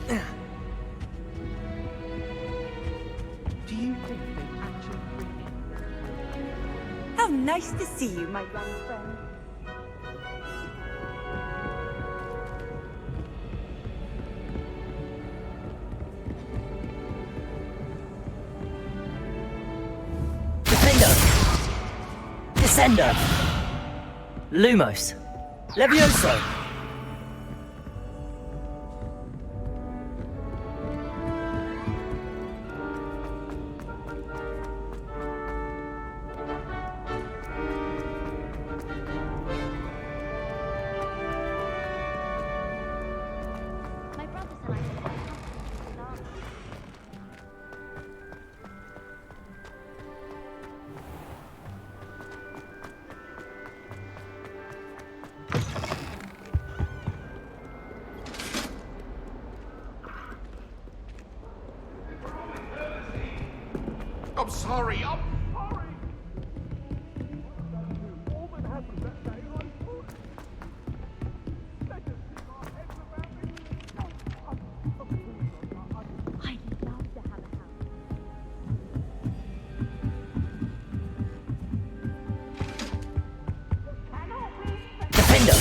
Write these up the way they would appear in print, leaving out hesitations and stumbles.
Do you think they actually... How nice to see you, my young friend. Defender! Descender! Lumos! Levioso! My brother said I could have something. I'm sorry. I'd love to have a house. Defender!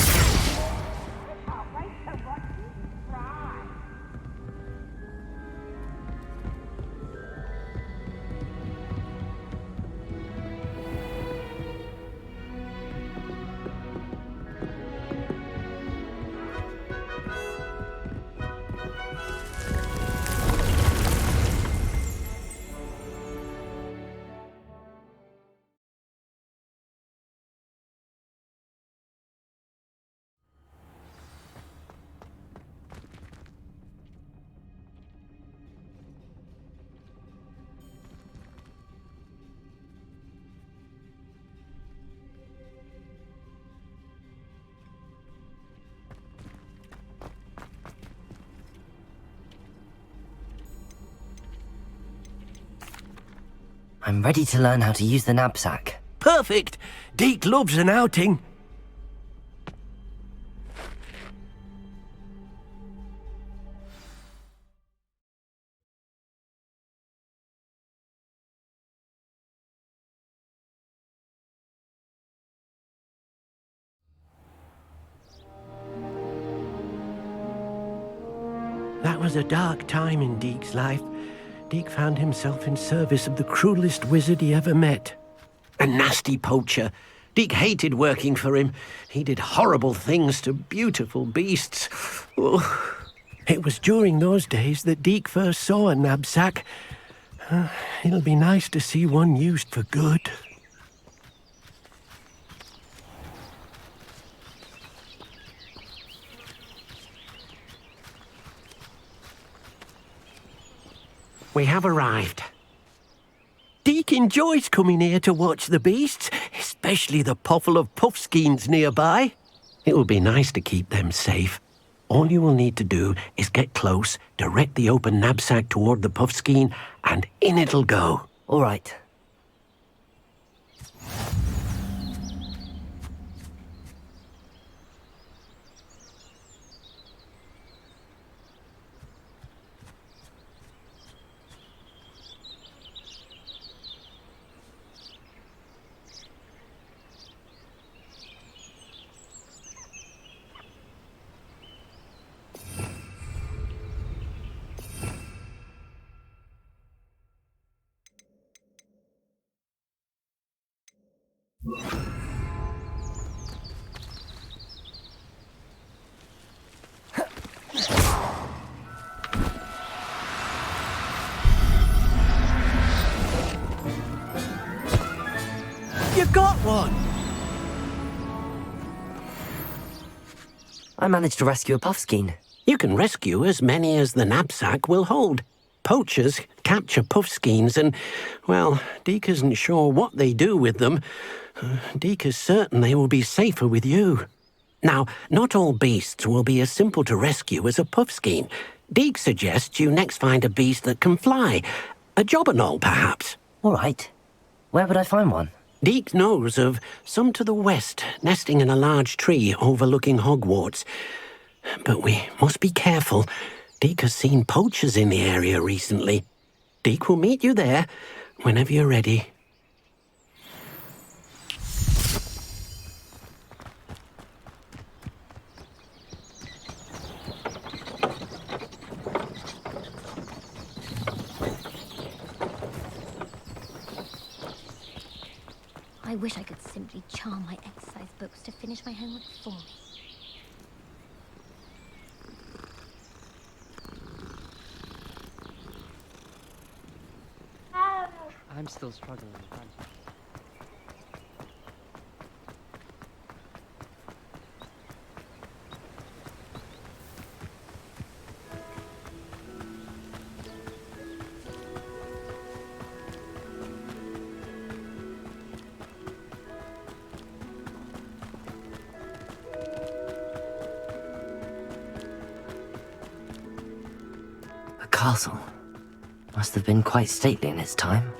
I'm ready to learn how to use the knapsack. Perfect! Deke loves an outing. That was a dark time in Deke's life. Deke found himself in service of the cruelest wizard he ever met. A nasty poacher. Deke hated working for him. He did horrible things to beautiful beasts. Oh. It was during those days that Deke first saw a knapsack. It'll be nice to see one used for good. We have arrived. Deke enjoys coming here to watch the beasts, especially the puffle of puffskeins nearby. It will be nice to keep them safe. All you will need to do is get close, direct the open knapsack toward the puffskein, and in it'll go. All right. You got one! I managed to rescue a puffskein. You can rescue as many as the knapsack will hold. Poachers capture puffskeins and, well, Deke isn't sure what they do with them. Deke is certain they will be safer with you. Now, not all beasts will be as simple to rescue as a puffskein. Deke suggests you next find a beast that can fly. A jobberknoll, perhaps. All right. Where would I find one? Deke knows of some to the west, nesting in a large tree overlooking Hogwarts. But we must be careful. Deke has seen poachers in the area recently. Deke will meet you there whenever you're ready. I wish I could simply charm my exercise books to finish my homework for me. I'm still struggling with French. A castle. Must have been quite stately in its time.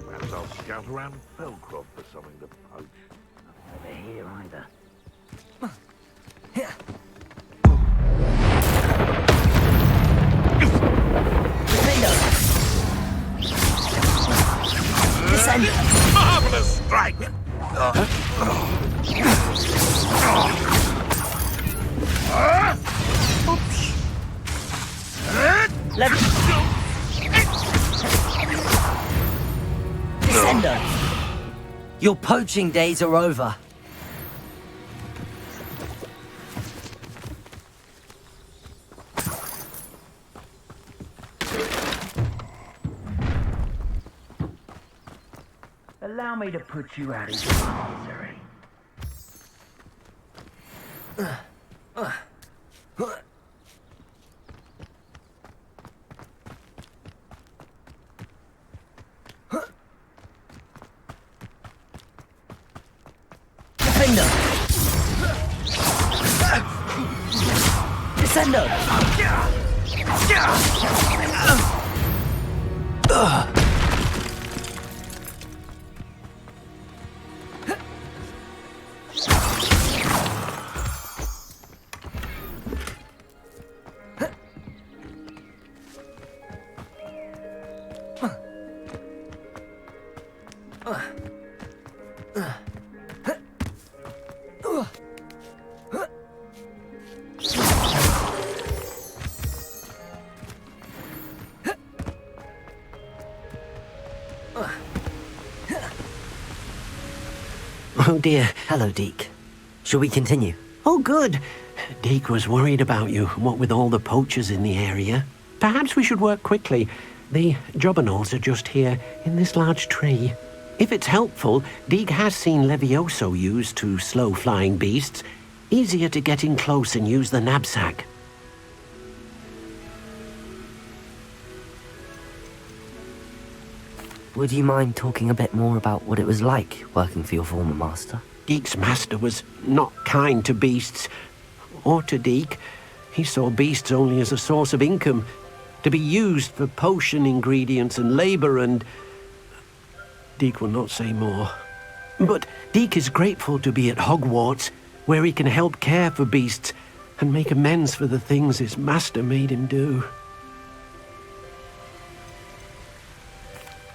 Perhaps I'll scout around Felcroft for something to poach. Nothing over here either. Defender! Marvelous strike! Descender! Your poaching days are over. Allow me to put you out of your misery. Defender! Descender! Oh dear. Hello, Deke. Shall we continue? Oh, good. Deke was worried about you, what with all the poachers in the area. Perhaps we should work quickly. The jobberknolls are just here, in this large tree. If it's helpful, Deke has seen Levioso used to slow flying beasts. Easier to get in close and use the knapsack. Would you mind talking a bit more about what it was like working for your former master? Deke's master was not kind to beasts, or to Deke. He saw beasts only as a source of income, to be used for potion ingredients and labor and... Deke will not say more. But Deke is grateful to be at Hogwarts, where he can help care for beasts and make amends for the things his master made him do.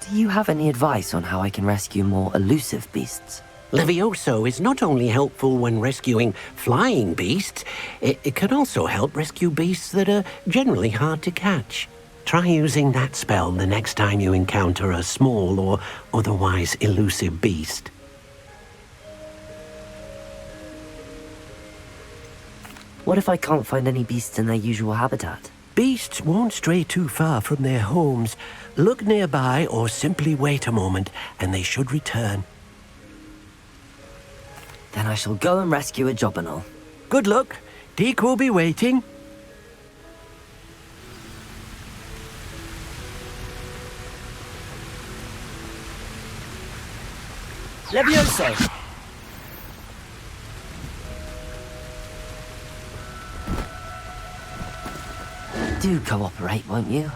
Do you have any advice on how I can rescue more elusive beasts? Levioso is not only helpful when rescuing flying beasts, it can also help rescue beasts that are generally hard to catch. Try using that spell the next time you encounter a small or otherwise elusive beast. What if I can't find any beasts in their usual habitat? Beasts won't stray too far from their homes. Look nearby or simply wait a moment, and they should return. Then I shall go and rescue a Jobberknoll. Good luck. Deke will be waiting. Levioso! Do cooperate, won't you?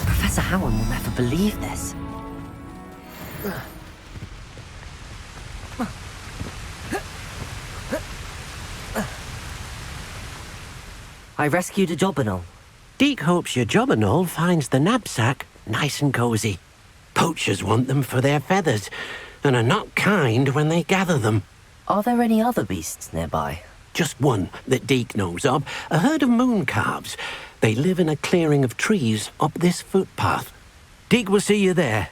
Professor Howard will never believe this. I rescued a Jobberknoll. Deke hopes your Jobberknoll finds the knapsack nice and cozy. Poachers want them for their feathers, and are not kind when they gather them. Are there any other beasts nearby? Just one that Deke knows of, a herd of moon calves. They live in a clearing of trees up this footpath. Deke will see you there.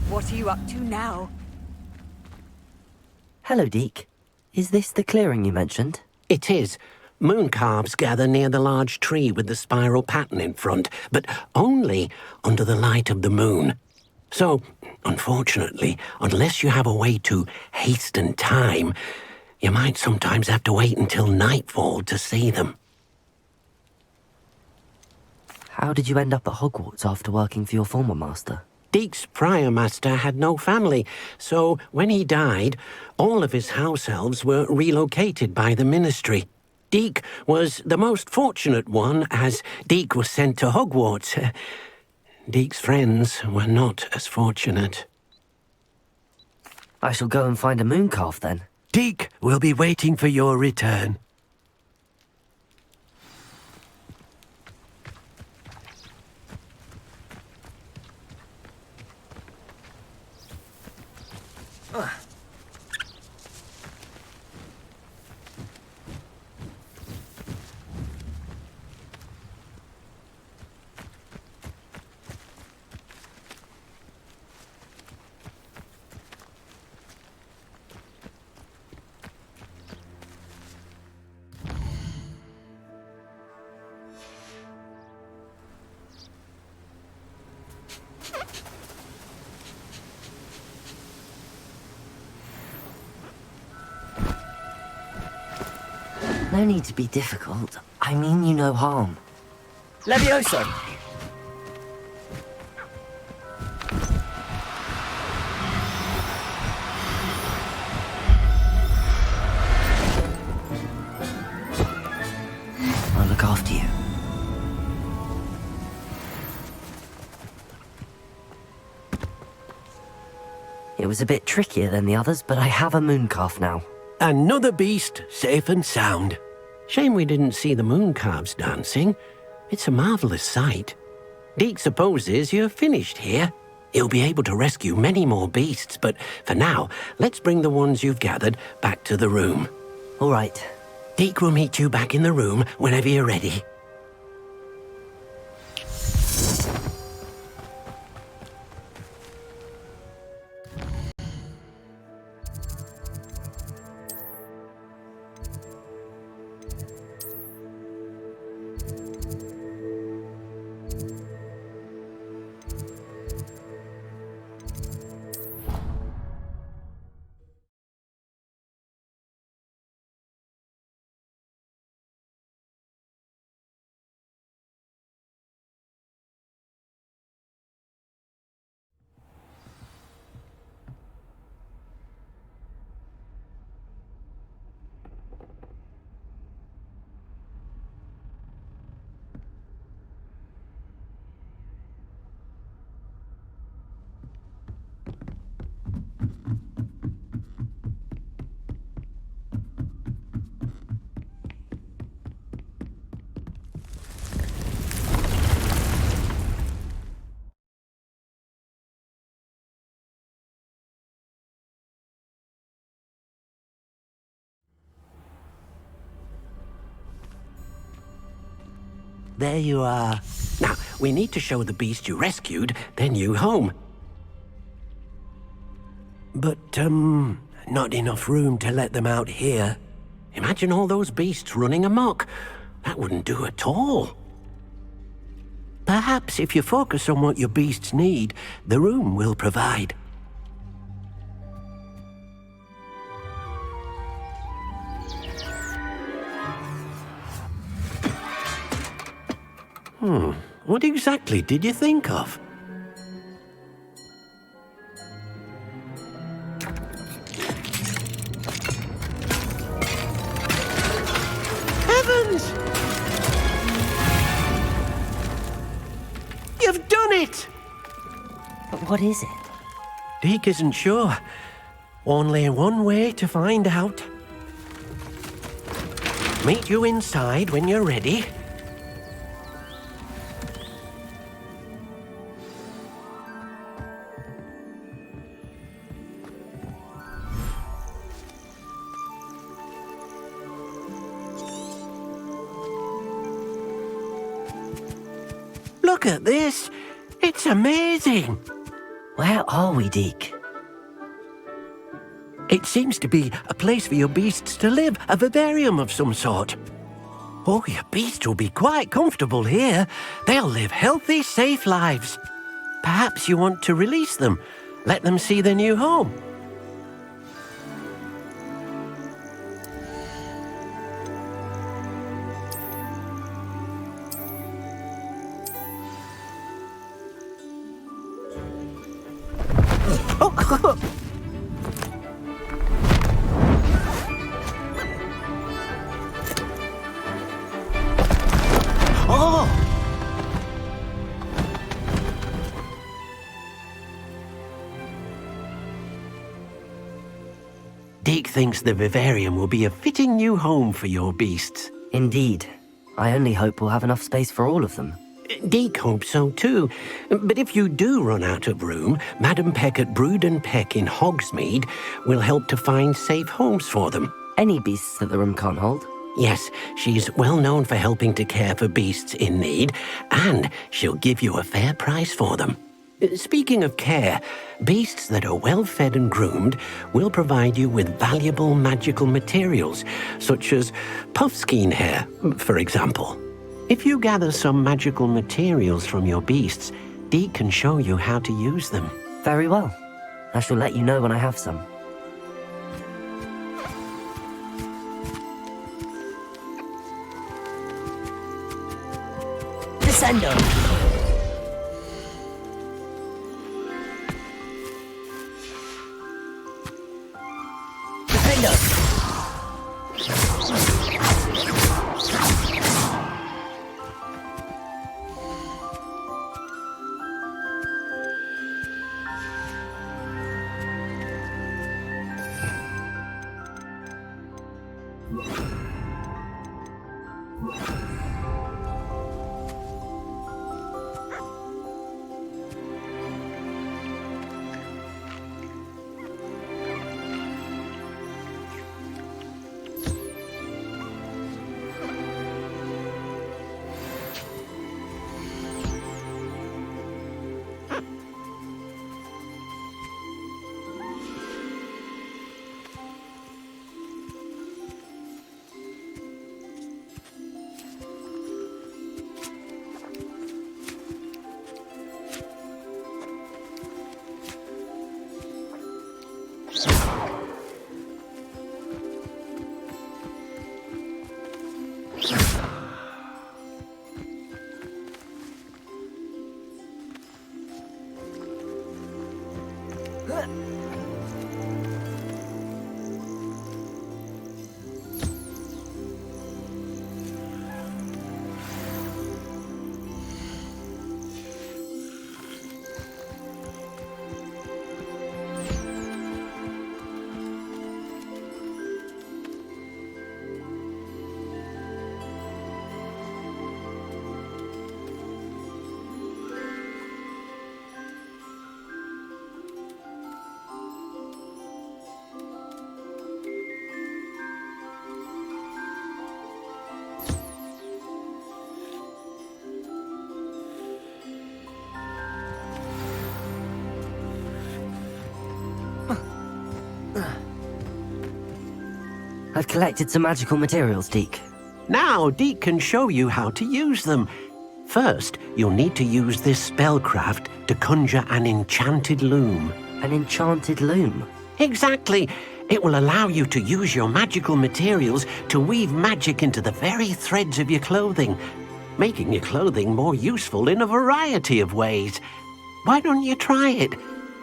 What are you up to now? Hello, Deke. Is this the clearing you mentioned? It is. Moon calves gather near the large tree with the spiral pattern in front, but only under the light of the moon. So, unfortunately, unless you have a way to hasten time, you might sometimes have to wait until nightfall to see them. How did you end up at Hogwarts after working for your former master? Deke's prior master had no family, so when he died, all of his house elves were relocated by the ministry. Deke was the most fortunate one, as Deke was sent to Hogwarts. Deke's friends were not as fortunate. I shall go and find a moon calf then. Deke will be waiting for your return. No need to be difficult. I mean you no harm. Levioso! It was a bit trickier than the others, but I have a moon calf now. Another beast, safe and sound. Shame we didn't see the moon calves dancing. It's a marvellous sight. Deke supposes you're finished here. He'll be able to rescue many more beasts, but for now, let's bring the ones you've gathered back to the room. All right. Deke will meet you back in the room whenever you're ready. There you are. Now, we need to show the beast you rescued their new home. But, not enough room to let them out here. Imagine all those beasts running amok. That wouldn't do at all. Perhaps if you focus on what your beasts need, the room will provide. What exactly did you think of? Heavens! You've done it! But what is it? Deke isn't sure. Only one way to find out. Meet you inside when you're ready. Look at this! It's amazing! Where are we, Deke? It seems to be a place for your beasts to live, a vivarium of some sort. Oh, your beasts will be quite comfortable here. They'll live healthy, safe lives. Perhaps you want to release them, let them see their new home. Deke thinks the vivarium will be a fitting new home for your beasts. Indeed. I only hope we'll have enough space for all of them. Deke hopes so too. But if you do run out of room, Madam Peck at Brood and Peck in Hogsmeade will help to find safe homes for them. Any beasts that the room can't hold? Yes, she's well known for helping to care for beasts in need, and she'll give you a fair price for them. Speaking of care, beasts that are well fed and groomed will provide you with valuable magical materials, such as puffskein hair, for example. If you gather some magical materials from your beasts, Deke can show you how to use them. Very well. I shall let you know when I have some. Descendo! I've collected some magical materials, Deke. Now, Deke can show you how to use them. First, you'll need to use this spellcraft to conjure an enchanted loom. An enchanted loom? Exactly. It will allow you to use your magical materials to weave magic into the very threads of your clothing, making your clothing more useful in a variety of ways. Why don't you try it?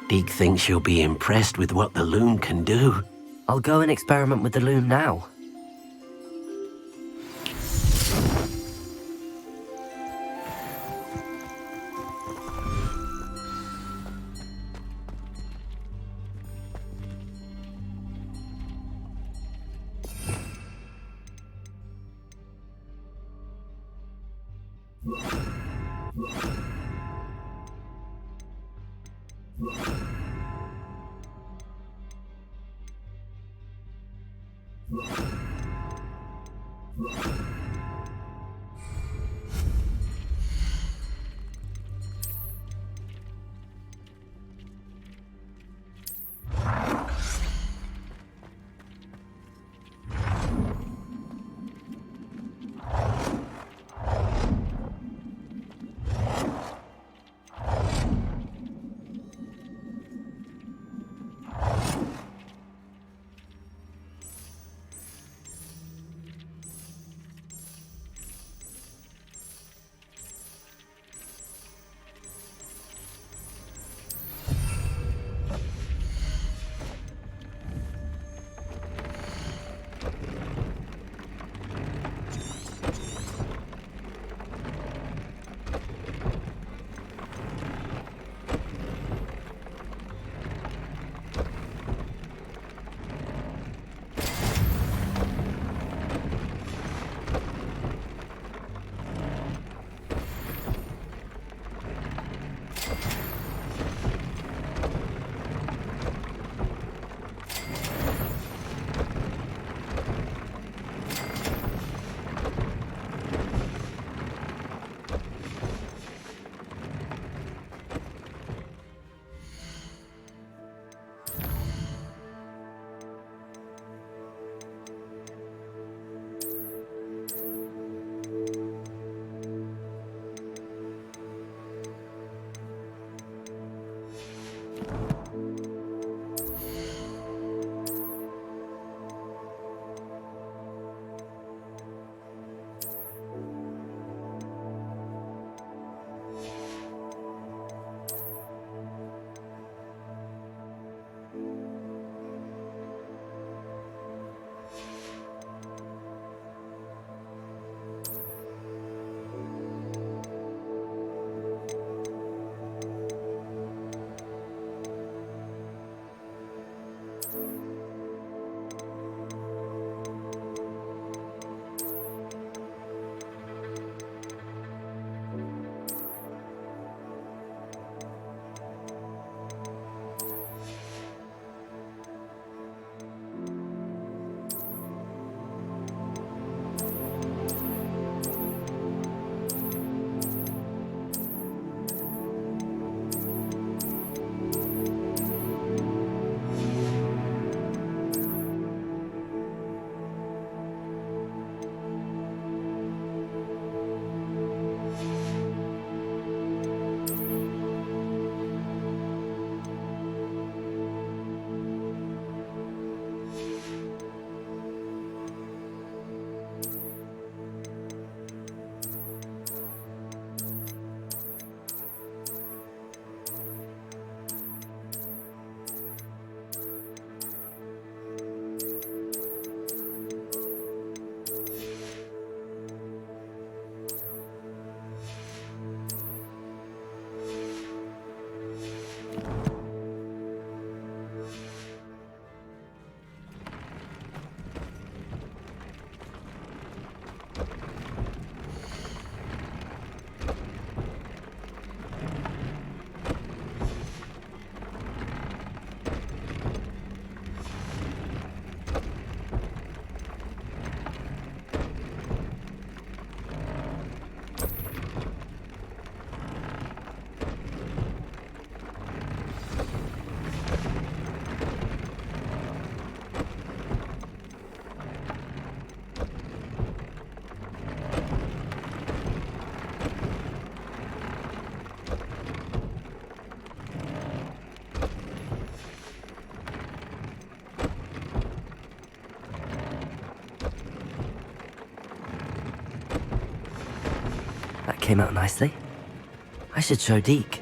Deke thinks you'll be impressed with what the loom can do. I'll go and experiment with the loom now. came out nicely. I should show Deke.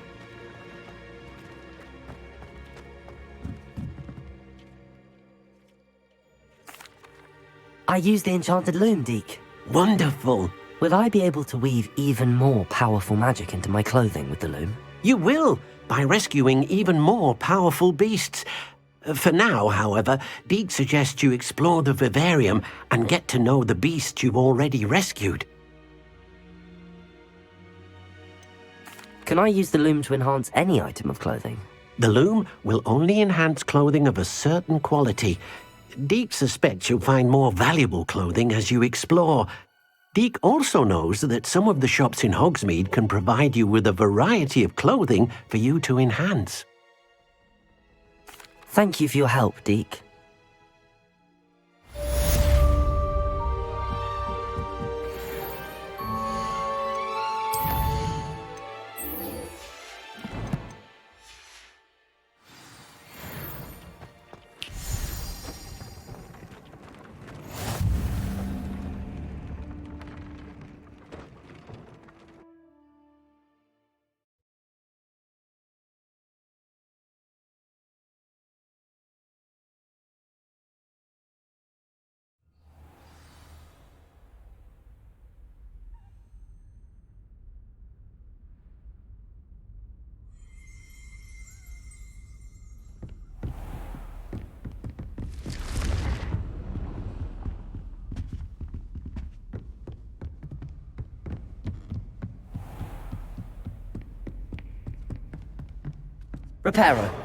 I used the enchanted loom, Deke. Wonderful. Will I be able to weave even more powerful magic into my clothing with the loom? You will, by rescuing even more powerful beasts. For now, however, Deke suggests you explore the vivarium and get to know the beasts you've already rescued. Can I use the loom to enhance any item of clothing? The loom will only enhance clothing of a certain quality. Deke suspects you'll find more valuable clothing as you explore. Deke also knows that some of the shops in Hogsmeade can provide you with a variety of clothing for you to enhance. Thank you for your help, Deke. Reparo.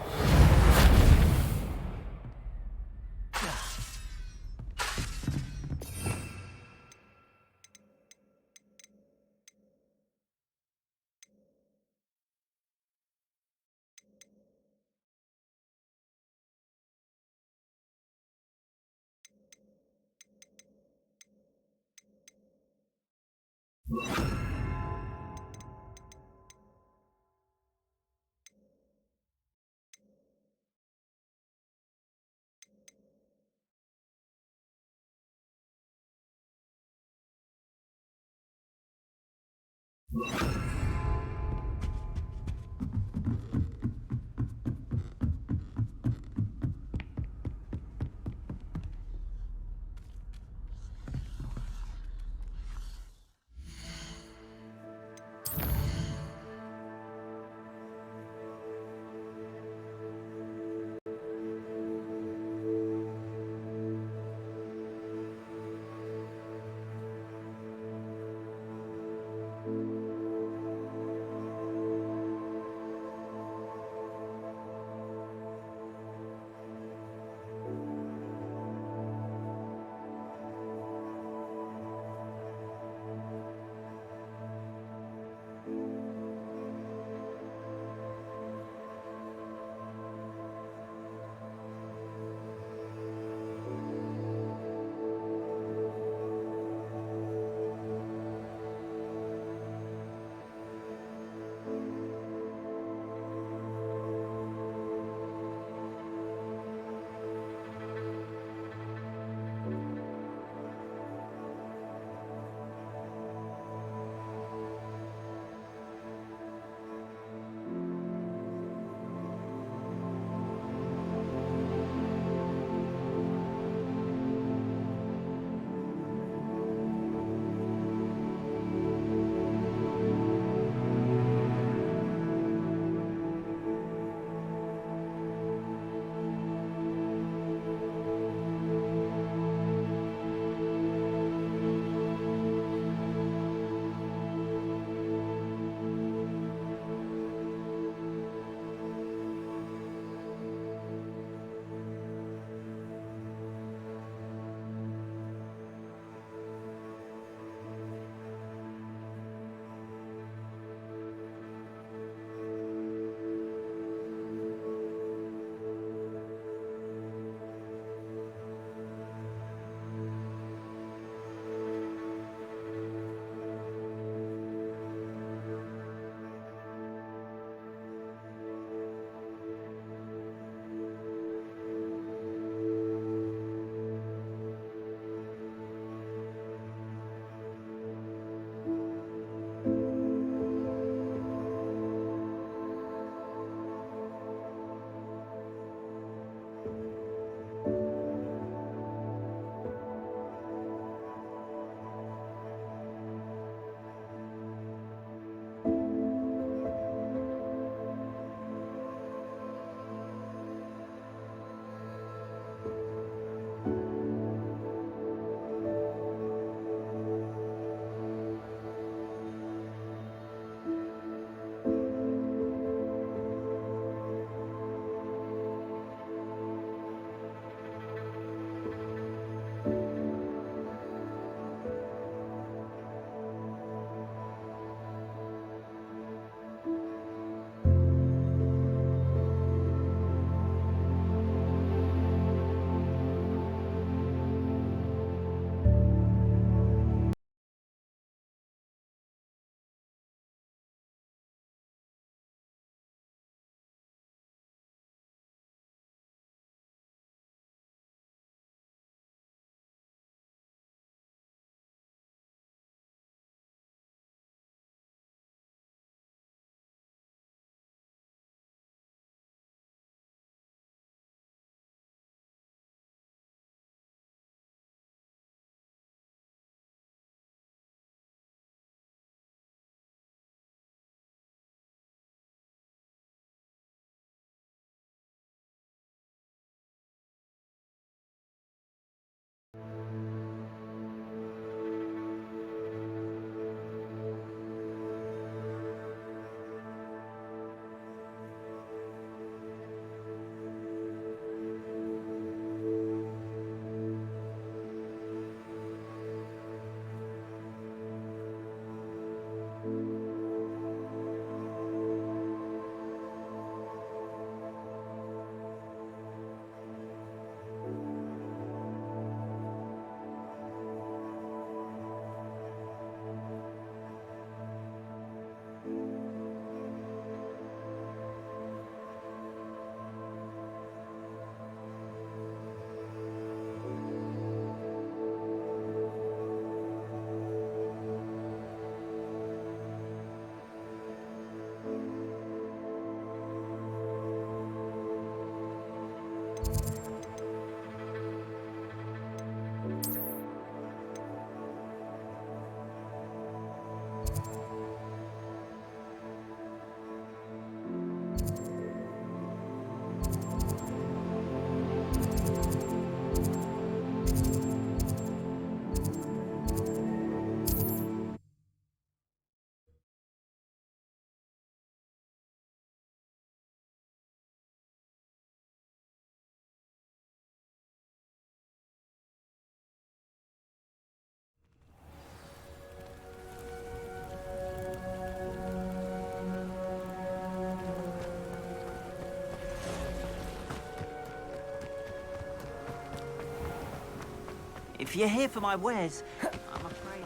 If you're here for my wares, I'm afraid.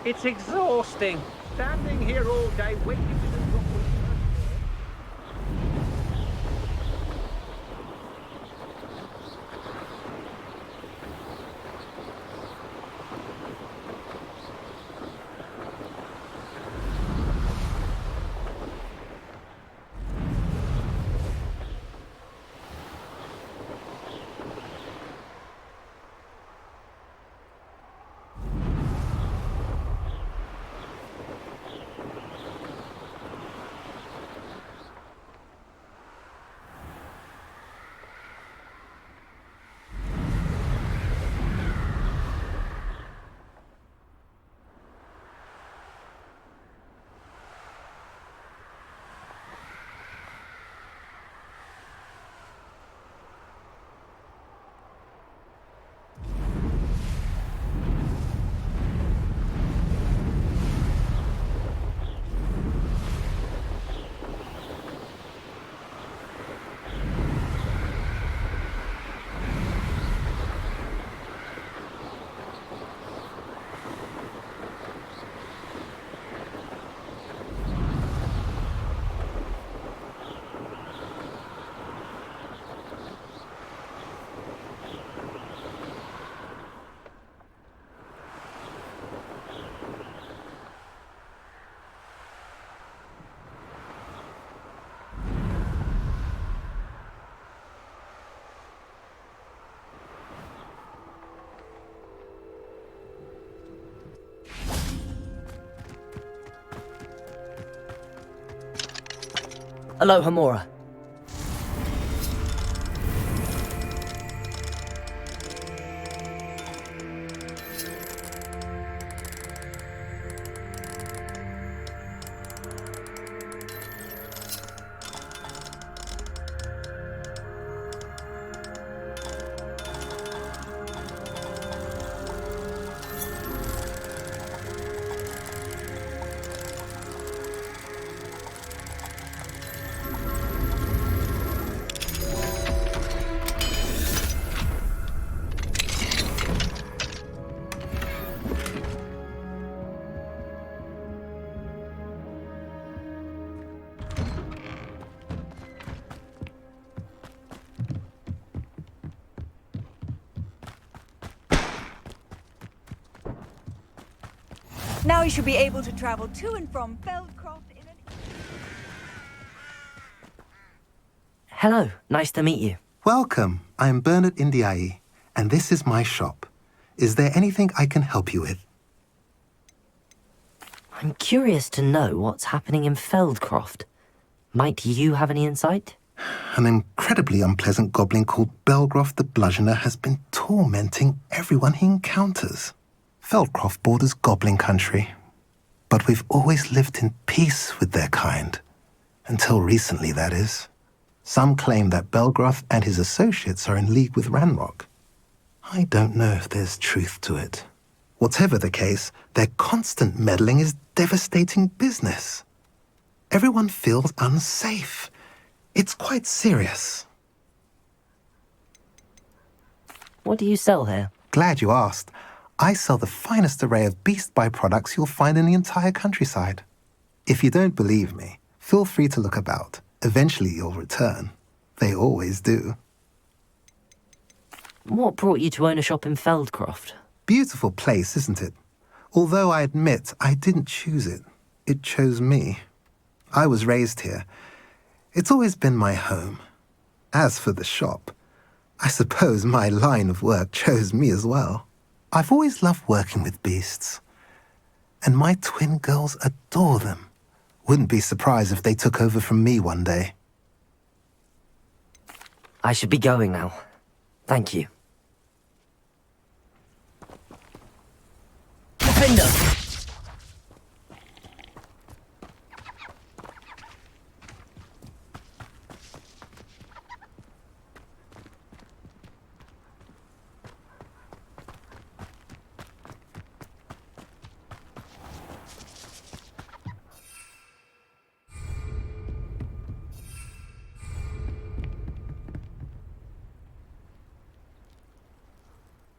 It's exhausting. Standing here all day waiting for the drop. Hello, Hamura. Now you should be able to travel to and from Feldcroft in an... Hello, nice to meet you. Welcome. I'm Bernard Indiaye, and this is my shop. Is there anything I can help you with? I'm curious to know what's happening in Feldcroft. Might you have any insight? An incredibly unpleasant goblin called Belgroth the Bludgeoner has been tormenting everyone he encounters. Feldcroft borders goblin country, but we've always lived in peace with their kind. Until recently, that is. Some claim that Belgroth and his associates are in league with Ranrock. I don't know if there's truth to it. Whatever the case, their constant meddling is devastating business. Everyone feels unsafe. It's quite serious. What do you sell here? Glad you asked. I sell the finest array of beast byproducts you'll find in the entire countryside. If you don't believe me, feel free to look about. Eventually you'll return. They always do. What brought you to own a shop in Feldcroft? Beautiful place, isn't it? Although I admit I didn't choose it. It chose me. I was raised here. It's always been my home. As for the shop, I suppose my line of work chose me as well. I've always loved working with beasts, and my twin girls adore them. Wouldn't be surprised if they took over from me one day. I should be going now. Thank you. Defender!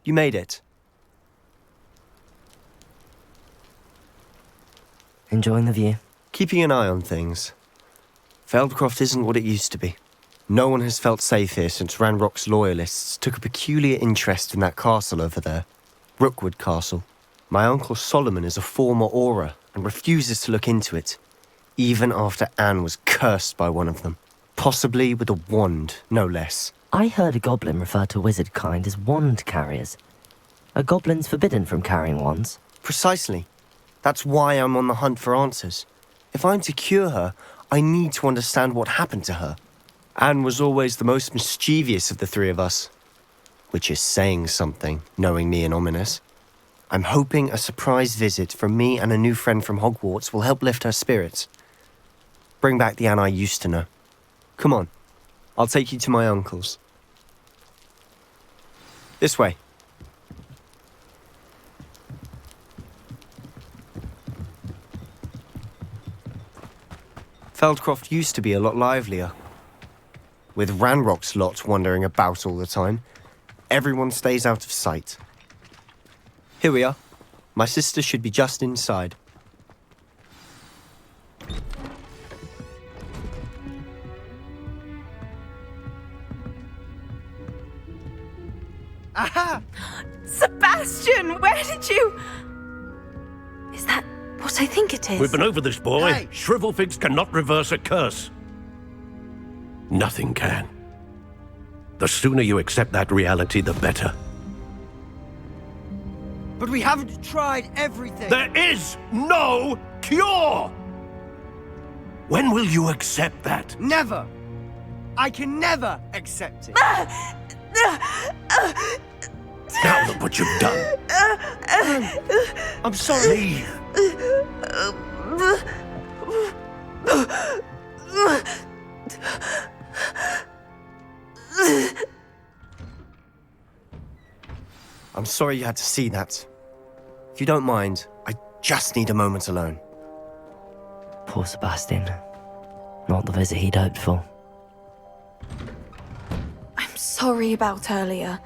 You made it. Enjoying the view? Keeping an eye on things. Feldcroft isn't what it used to be. No one has felt safe here since Ranrock's loyalists took a peculiar interest in that castle over there. Rookwood Castle. My uncle Solomon is a former Auror and refuses to look into it, even after Anne was cursed by one of them. Possibly with a wand, no less. I heard a goblin refer to wizard kind as wand carriers. Are goblins forbidden from carrying wands? Precisely. That's why I'm on the hunt for answers. If I'm to cure her, I need to understand what happened to her. Anne was always the most mischievous of the three of us. Which is saying something, knowing me and Ominous. I'm hoping a surprise visit from me and a new friend from Hogwarts will help lift her spirits. Bring back the Anne I used to know. Come on. I'll take you to my uncle's. This way. Feldcroft used to be a lot livelier. With Ranrock's lot wandering about all the time, everyone stays out of sight. Here we are. My sister should be just inside. Aha! Sebastian, where did you... Is that what I think it is? We've been over this, boy. Hey. Shrivelfigs cannot reverse a curse. Nothing can. The sooner you accept that reality, the better. But we haven't tried everything. There is no cure! When will you accept that? Never. I can never accept it. Now look what you've done. I'm sorry. I'm sorry you had to see that. If you don't mind, I just need a moment alone. Poor Sebastian. Not the visit he'd hoped for. I'm sorry about earlier.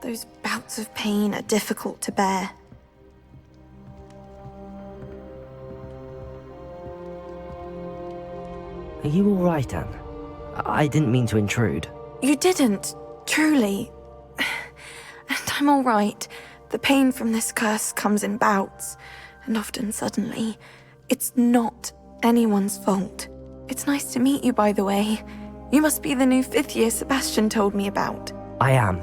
Those bouts of pain are difficult to bear. Are you all right, Anne? I didn't mean to intrude. You didn't, truly. And I'm all right. The pain from this curse comes in bouts, and often suddenly. It's not anyone's fault. It's nice to meet you, by the way. You must be the new 5th year Sebastian told me about. I am.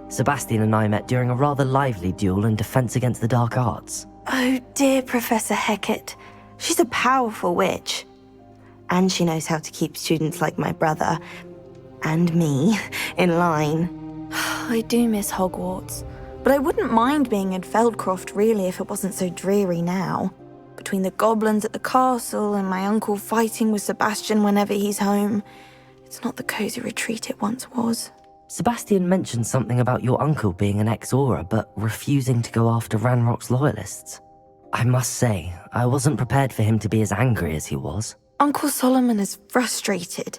Sebastian and I met during a rather lively duel in Defense Against the Dark Arts. Oh dear, Professor Hecat. She's a powerful witch. And she knows how to keep students like my brother, and me, in line. I do miss Hogwarts, but I wouldn't mind being in Feldcroft really if it wasn't so dreary now. Between the goblins at the castle and my uncle fighting with Sebastian whenever he's home, it's not the cozy retreat it once was. Sebastian mentioned something about your uncle being an ex-Auror, but refusing to go after Ranrock's loyalists. I must say, I wasn't prepared for him to be as angry as he was. Uncle Solomon is frustrated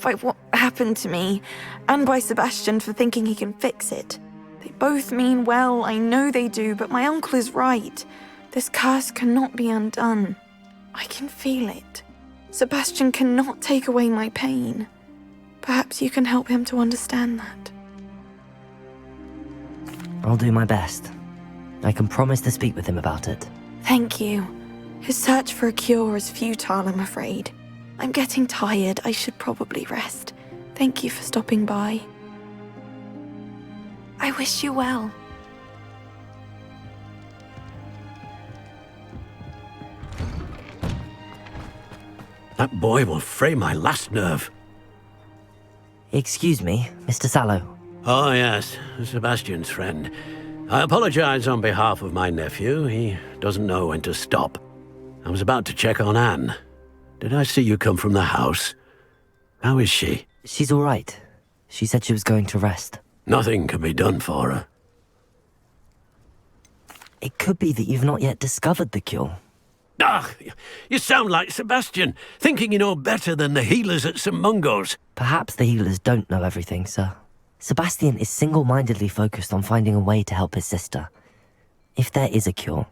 by what happened to me, and by Sebastian for thinking he can fix it. They both mean well, I know they do, but my uncle is right. This curse cannot be undone. I can feel it. Sebastian cannot take away my pain. Perhaps you can help him to understand that. I'll do my best. I can promise to speak with him about it. Thank you. His search for a cure is futile, I'm afraid. I'm getting tired. I should probably rest. Thank you for stopping by. I wish you well. That boy will fray my last nerve. Excuse me, Mr. Sallow. Oh, yes, Sebastian's friend. I apologize on behalf of my nephew. He doesn't know when to stop. I was about to check on Anne. Did I see you come from the house? How is she? She's all right. She said she was going to rest. Nothing can be done for her. It could be that you've not yet discovered the cure. Ah, you sound like Sebastian, thinking you know better than the healers at St. Mungo's. Perhaps the healers don't know everything, sir. Sebastian is single-mindedly focused on finding a way to help his sister. If there is a cure,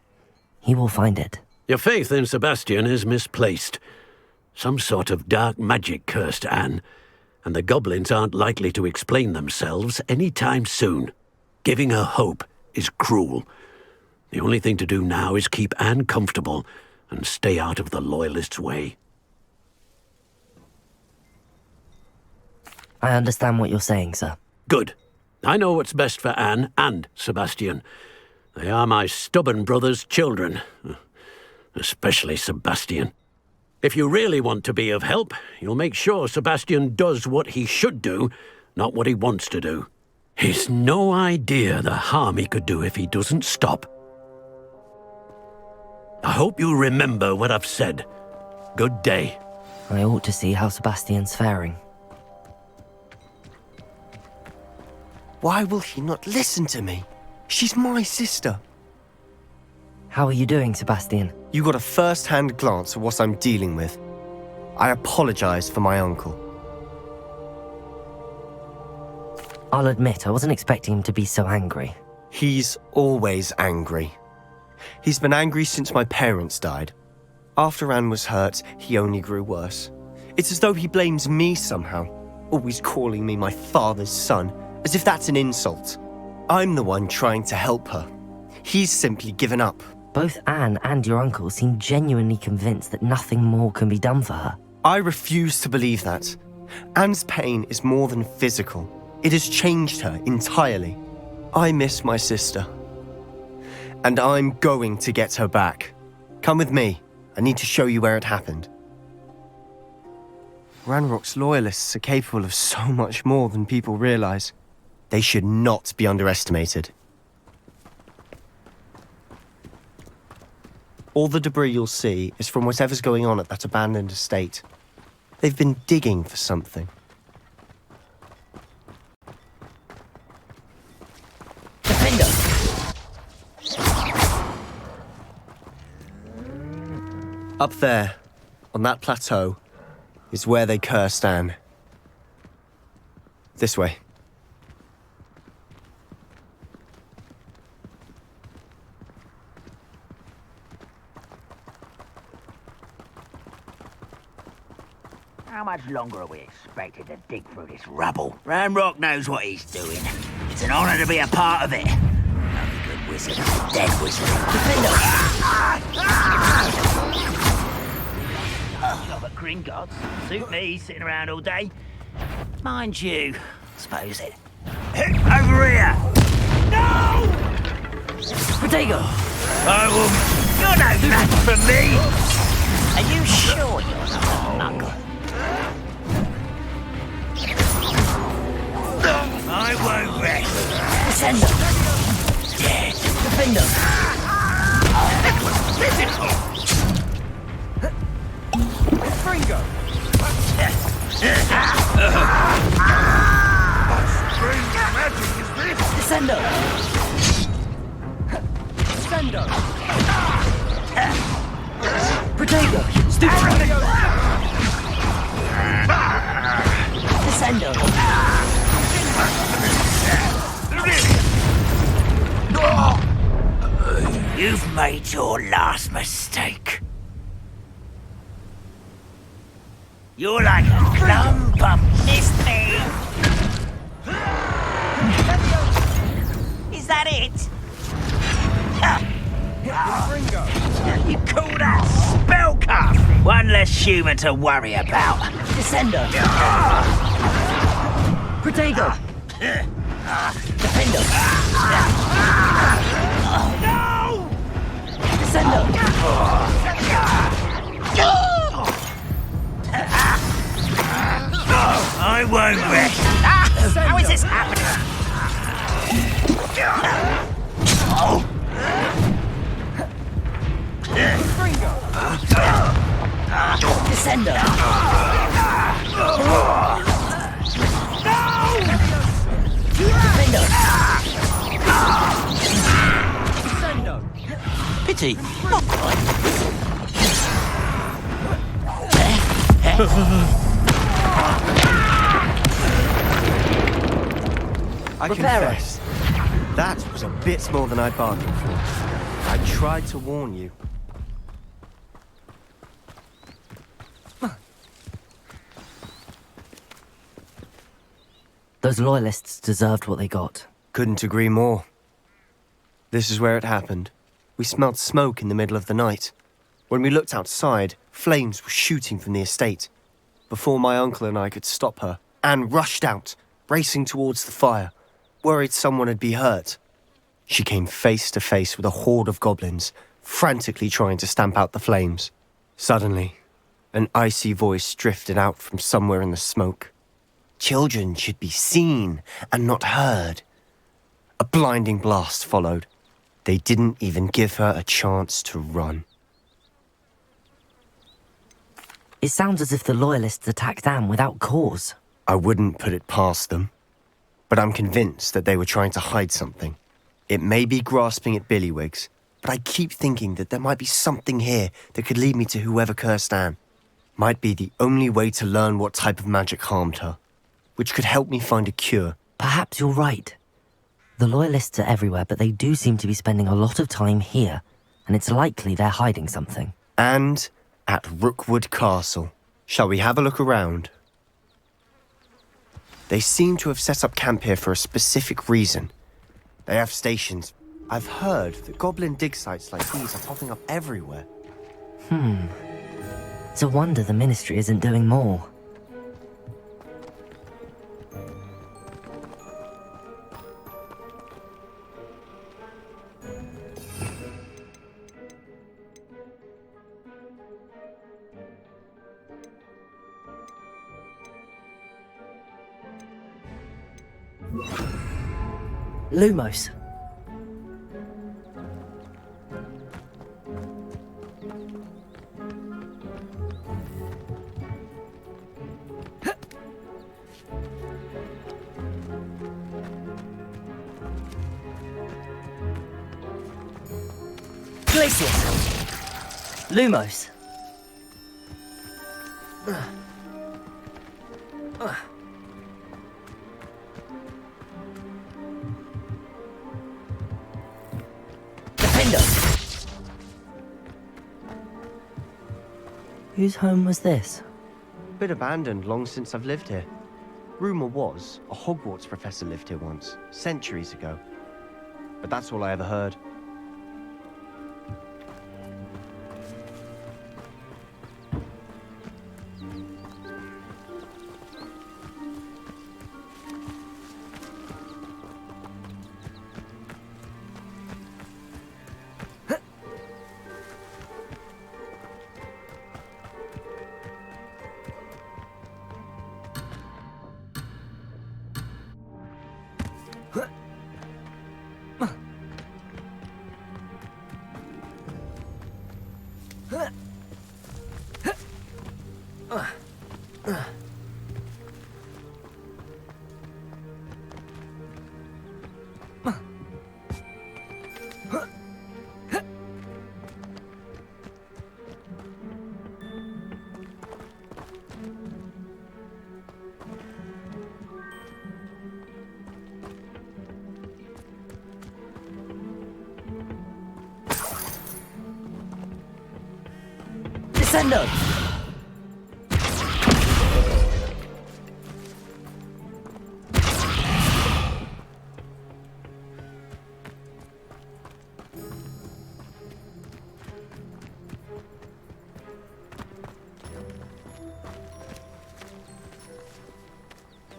he will find it. Your faith in Sebastian is misplaced. Some sort of dark magic cursed Anne, and the goblins aren't likely to explain themselves any time soon. Giving her hope is cruel. The only thing to do now is keep Anne comfortable and stay out of the Loyalists' way. I understand what you're saying, sir. Good. I know what's best for Anne and Sebastian. They are my stubborn brother's children. Especially Sebastian. If you really want to be of help, you'll make sure Sebastian does what he should do, not what he wants to do. He's no idea the harm he could do if he doesn't stop. I hope you remember what I've said. Good day. I ought to see how Sebastian's faring. Why will he not listen to me? She's my sister. How are you doing, Sebastian? You got a first-hand glance at what I'm dealing with. I apologize for my uncle. I'll admit, I wasn't expecting him to be so angry. He's always angry. He's been angry since my parents died. After Anne was hurt, he only grew worse. It's as though he blames me somehow, always calling me my father's son, as if that's an insult. I'm the one trying to help her. He's simply given up. Both Anne and your uncle seem genuinely convinced that nothing more can be done for her. I refuse to believe that. Anne's pain is more than physical. It has changed her entirely. I miss my sister. And I'm going to get her back. Come with me. I need to show you where it happened. Ranrock's loyalists are capable of so much more than people realize. They should not be underestimated. All the debris you'll see is from whatever's going on at that abandoned estate. They've been digging for something. Defender! Up there, on that plateau, is where they cursed Anne. This way. How much longer are we expected to dig through this rubble? Ranrock knows what he's doing. It's an honor to be a part of it. I'm a good wizard, a dead wizard. Defender! Got a Gringotts. Suit me, sitting around all day. Mind you, I suppose it. Over here! No! Potato! I will... You're no match for me! Are you sure you're not a muggle? I won't rest. Descender! Dead. Defender! Fringo! What strange magic is this? Descender! Descendo! Potato! Stupid! Descender! You've made your last mistake. You're like a clump of mystery. Is that it? Fringo! You call that spellcasting? One less human to worry about. Descender! Protego! Defender! No! Descendo! I won't rest. How is this happening? Descendo! Defender! Pity. Not quite. I confess, that was a bit more than I bargained for. I tried to warn you. Those loyalists deserved what they got. Couldn't agree more. This is where it happened. We smelled smoke in the middle of the night. When we looked outside, flames were shooting from the estate. Before my uncle and I could stop her, Anne rushed out, racing towards the fire, worried someone had been hurt. She came face to face with a horde of goblins, frantically trying to stamp out the flames. Suddenly, an icy voice drifted out from somewhere in the smoke. Children should be seen and not heard. A blinding blast followed. They didn't even give her a chance to run. It sounds as if the loyalists attacked Anne without cause. I wouldn't put it past them, but I'm convinced that they were trying to hide something. It may be grasping at Billywigs, but I keep thinking that there might be something here that could lead me to whoever cursed Anne. Might be the only way to learn what type of magic harmed her, which could help me find a cure. Perhaps you're right. The loyalists are everywhere, but they do seem to be spending a lot of time here, and it's likely they're hiding something. And at Rookwood Castle. Shall we have a look around? They seem to have set up camp here for a specific reason. They have stations. I've heard that goblin dig sites like these are popping up everywhere. It's a wonder the Ministry isn't doing more. Lumos. Glacius. Lumos. Whose home was this? Bit abandoned long since I've lived here. Rumour was a Hogwarts professor lived here once, centuries ago. But that's all I ever heard. Descendo!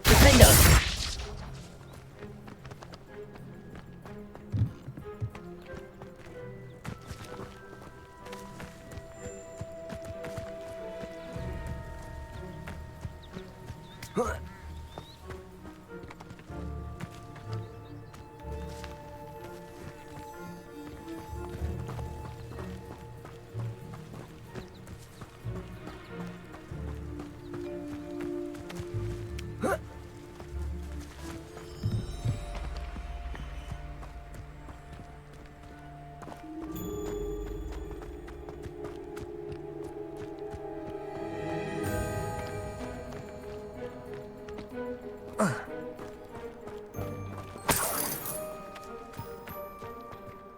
Defendo!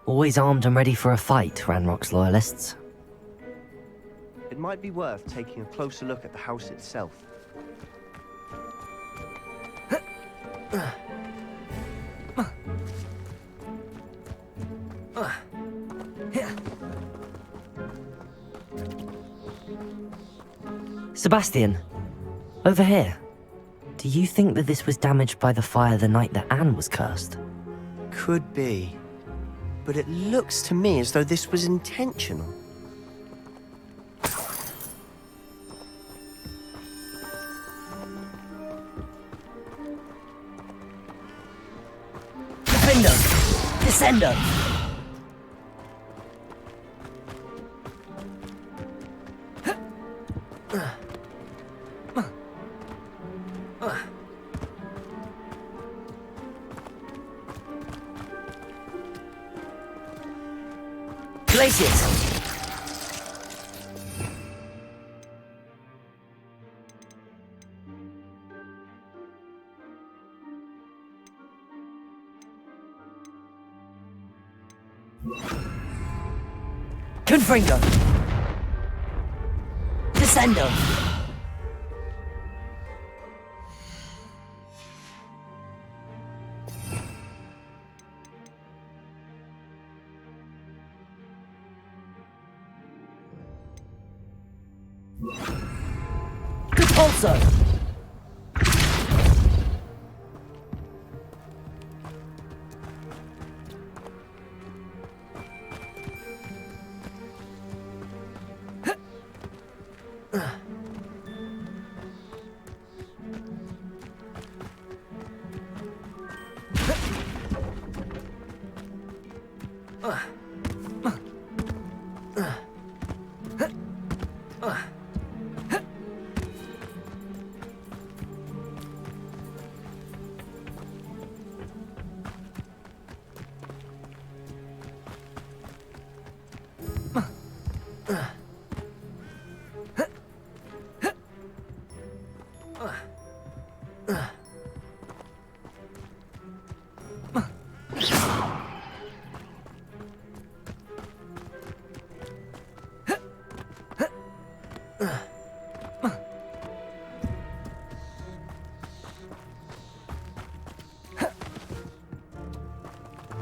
Always armed and ready for a fight, Ranrock's loyalists. It might be worth taking a closer look at the house itself. Sebastian, over here. Do you think that this was damaged by the fire the night that Anne was cursed? Could be. But it looks to me as though this was intentional. Defender! Descender! Glaciers! Confringo! Descendo! Repulsor!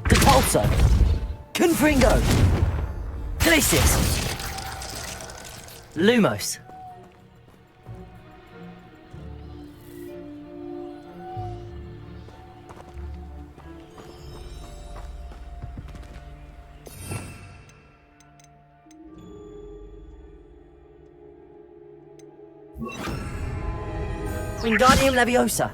Repulsor! Confringo! Glacius! Lumos! Wingardium Leviosa!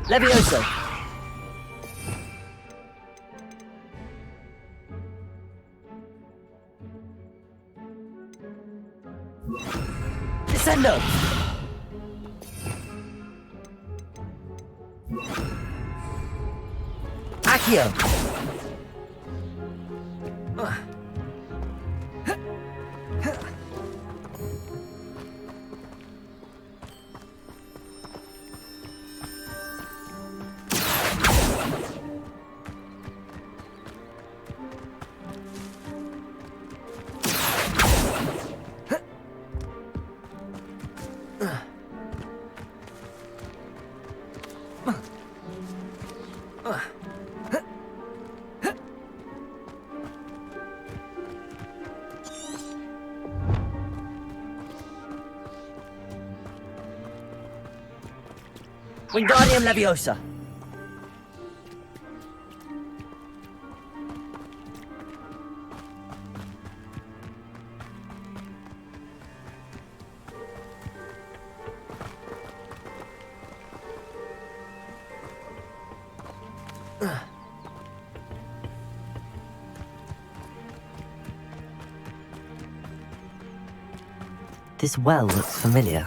Levioso! Descendo! Accio! Wingardium Leviosa. This well looks familiar.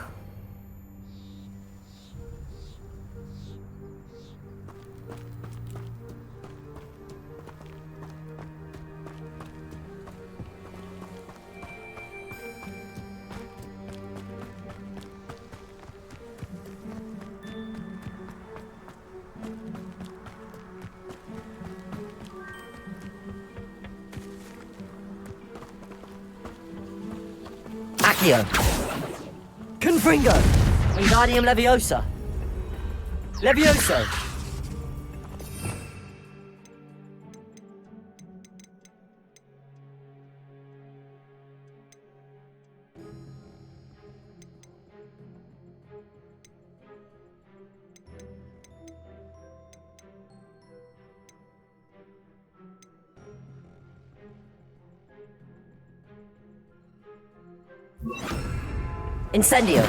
Accio. Confringo. Wingardium Leviosa. Levioso. Incendio.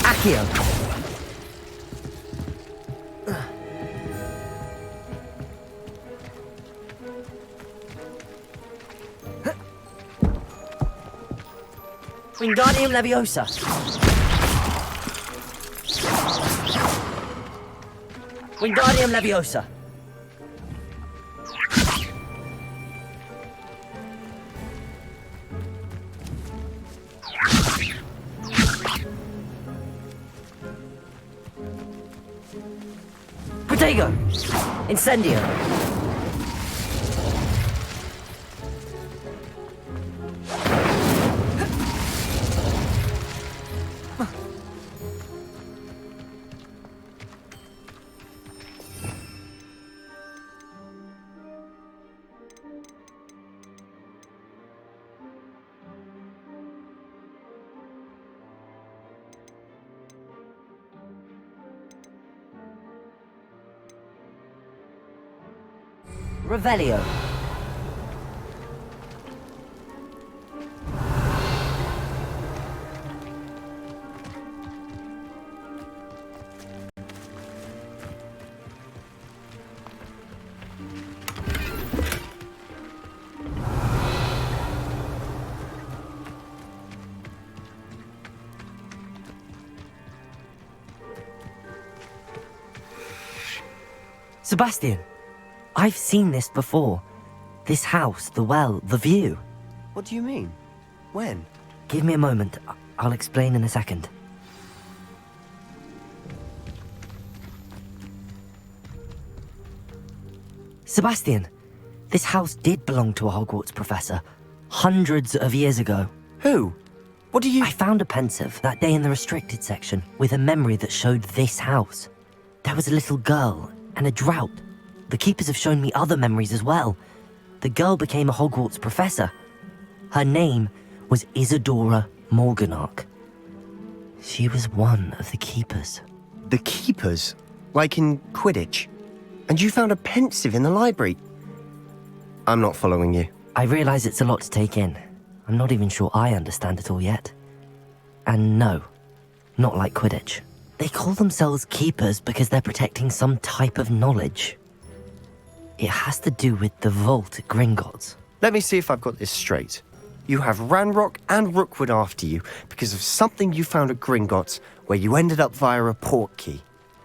Accio. Wingardium Leviosa. Wingardium Leviosa. Protego. Incendio. Revelio. Sebastian. I've seen this before. This house, the well, the view. What do you mean? When? Give me a moment. I'll explain in a second. Sebastian, this house did belong to a Hogwarts professor. Hundreds of years ago. Who? What do you... I found a pensive that day in the restricted section with a memory that showed this house. There was a little girl and a drought. The keepers have shown me other memories as well. The girl became a Hogwarts professor. Her name was Isadora Morganach. She was one of the keepers. The keepers? Like in Quidditch? And you found a pensive in the library? I'm not following you. I realize it's a lot to take in. I'm not even sure I understand it all yet. And no, not like Quidditch. They call themselves keepers because they're protecting some type of knowledge. It has to do with the vault at Gringotts. Let me see if I've got this straight. You have Ranrock and Rookwood after you because of something you found at Gringotts where you ended up via a portkey.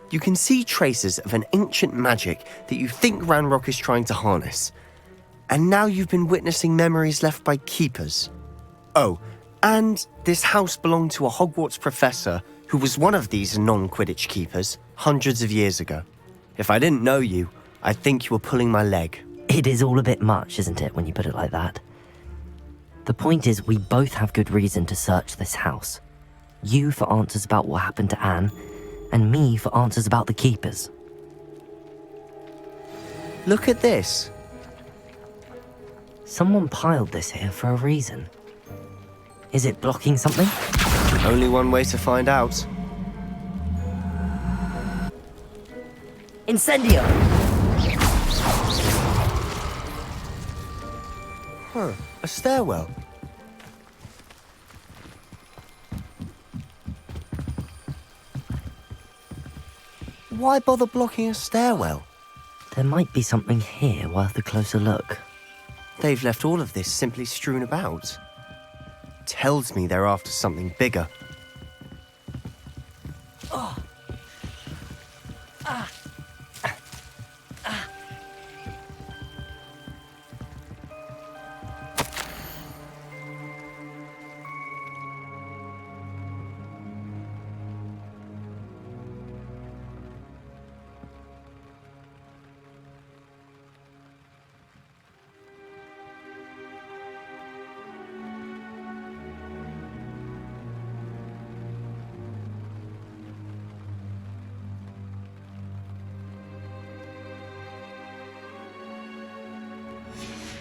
You can see traces of an ancient magic that you think Ranrock is trying to harness. And now you've been witnessing memories left by keepers. Oh, and this house belonged to a Hogwarts professor who was one of these non-Quidditch keepers hundreds of years ago. If I didn't know you, I'd think you were pulling my leg. It is all a bit much, isn't it, when you put it like that? The point is, we both have good reason to search this house. You for answers about what happened to Anne, and me for answers about the keepers. Look at this. Someone piled this here for a reason. Is it blocking something? Only one way to find out. Incendio! Huh, a stairwell. Why bother blocking a stairwell? There might be something here worth a closer look. They've left all of this simply strewn about. Tells me they're after something bigger.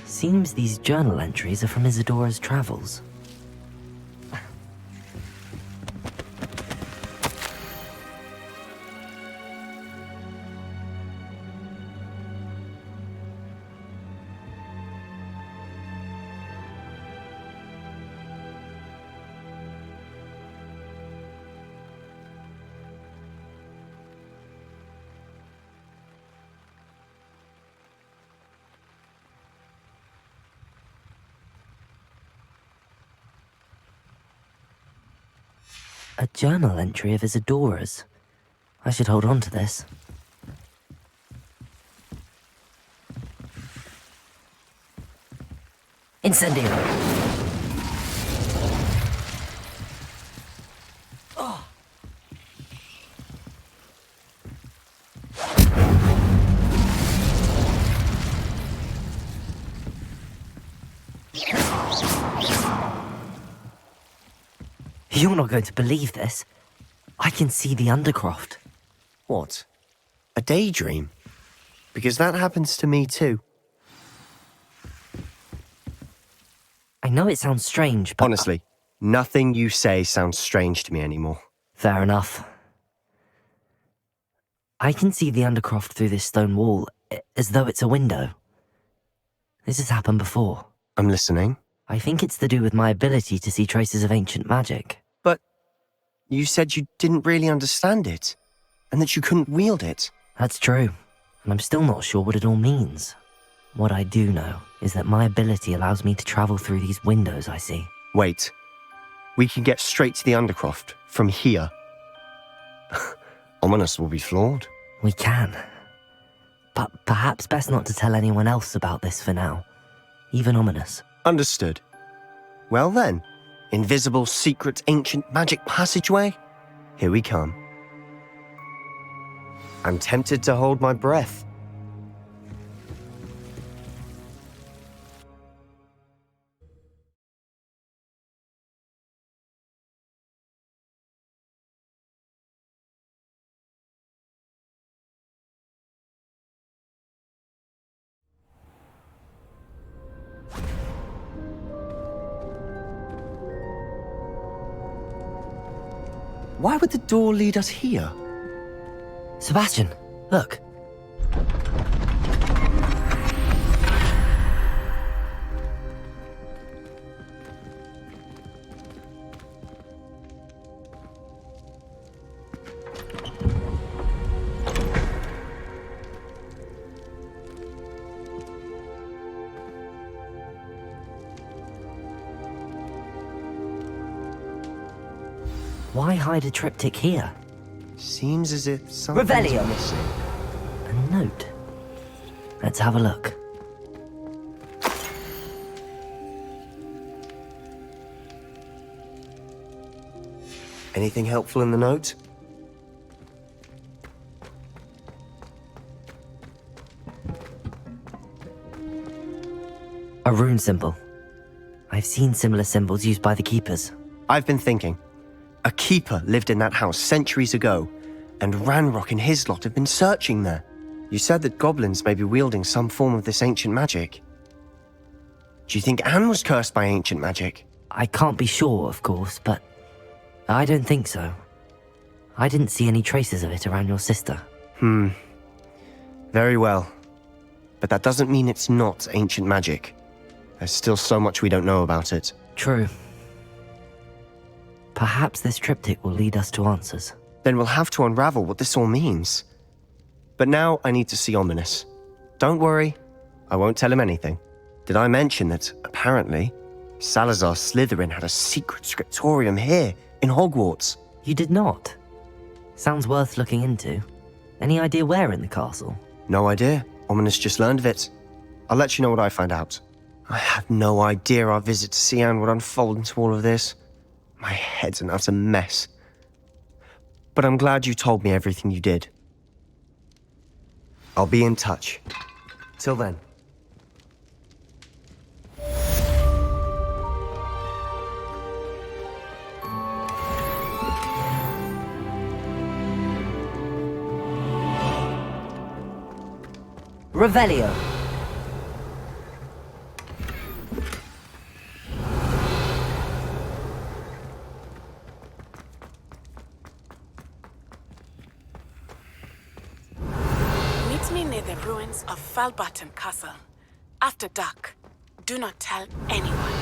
Seems these journal entries are from Isadora's travels. A journal entry of Isadora's. I should hold on to this. Incendio! Oh. You're not going to believe this. I can see the Undercroft. What? A daydream? Because that happens to me too. I know it sounds strange, but... Honestly, nothing you say sounds strange to me anymore. Fair enough. I can see the Undercroft through this stone wall, as though it's a window. This has happened before. I'm listening. I think it's to do with my ability to see traces of ancient magic. But you said you didn't really understand it, and that you couldn't wield it. That's true, and I'm still not sure what it all means. What I do know is that my ability allows me to travel through these windows I see. Wait. We can get straight to the Undercroft from here. Ominous will be flawed. We can. But perhaps best not to tell anyone else about this for now. Even Ominous. Understood. Well then, invisible, secret, ancient magic passageway? Here we come. I'm tempted to hold my breath. Why would the door lead us here? Sebastian, look. Why hide a triptych here? Seems as if something's Revelio. missing. A note. Let's have a look. Anything helpful in the note? A rune symbol. I've seen similar symbols used by the keepers. I've been thinking. A keeper lived in that house centuries ago, and Ranrock and his lot have been searching there. You said that goblins may be wielding some form of this ancient magic. Do you think Anne was cursed by ancient magic? I can't be sure, of course, but I don't think so. I didn't see any traces of it around your sister. Very well. But that doesn't mean it's not ancient magic. There's still so much we don't know about it. True. Perhaps this triptych will lead us to answers. Then we'll have to unravel what this all means. But now I need to see Ominous. Don't worry, I won't tell him anything. Did I mention that, apparently, Salazar Slytherin had a secret scriptorium here, in Hogwarts? You did not? Sounds worth looking into. Any idea where in the castle? No idea. Ominous just learned of it. I'll let you know what I find out. I had no idea our visit to Cian would unfold into all of this. My head's an utter mess. But I'm glad you told me everything you did. I'll be in touch. Till then. Revelio. Meet me near the ruins of Falbaton Castle. After dark. Do not tell anyone.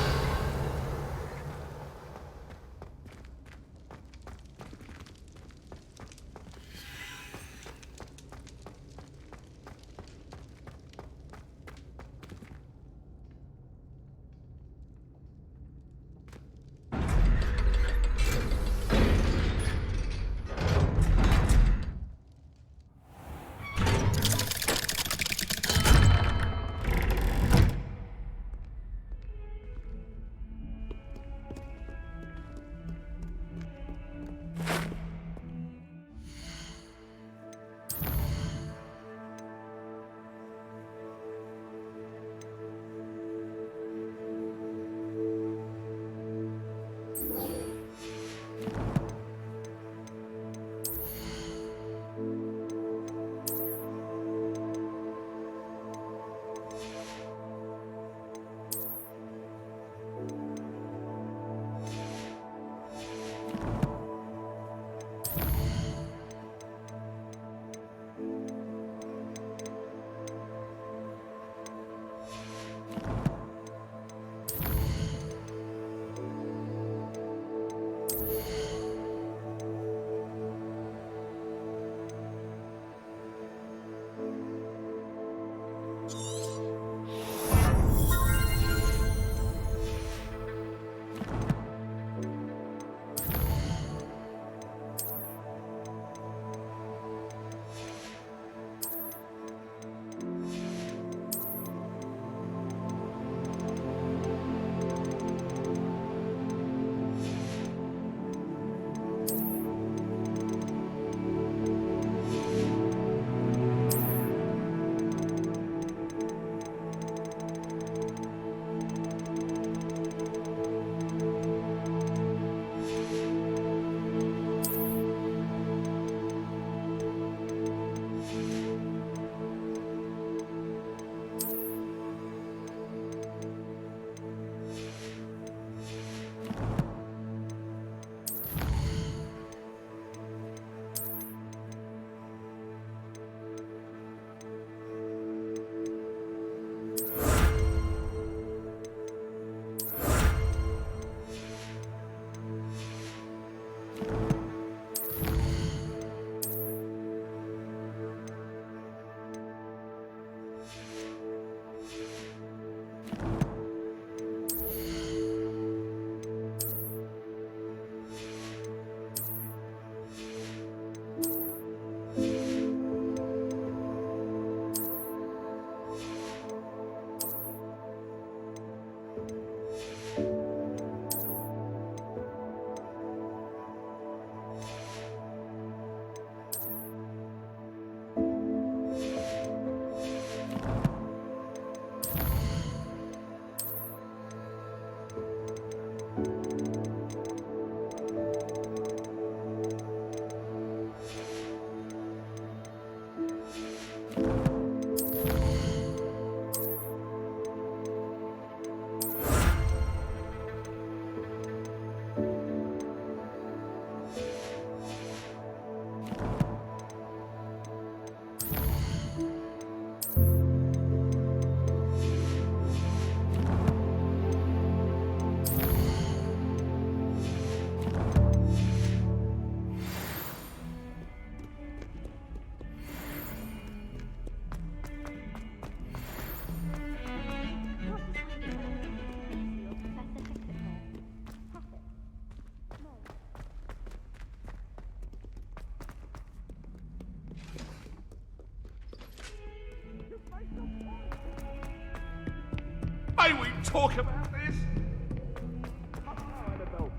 talk about this?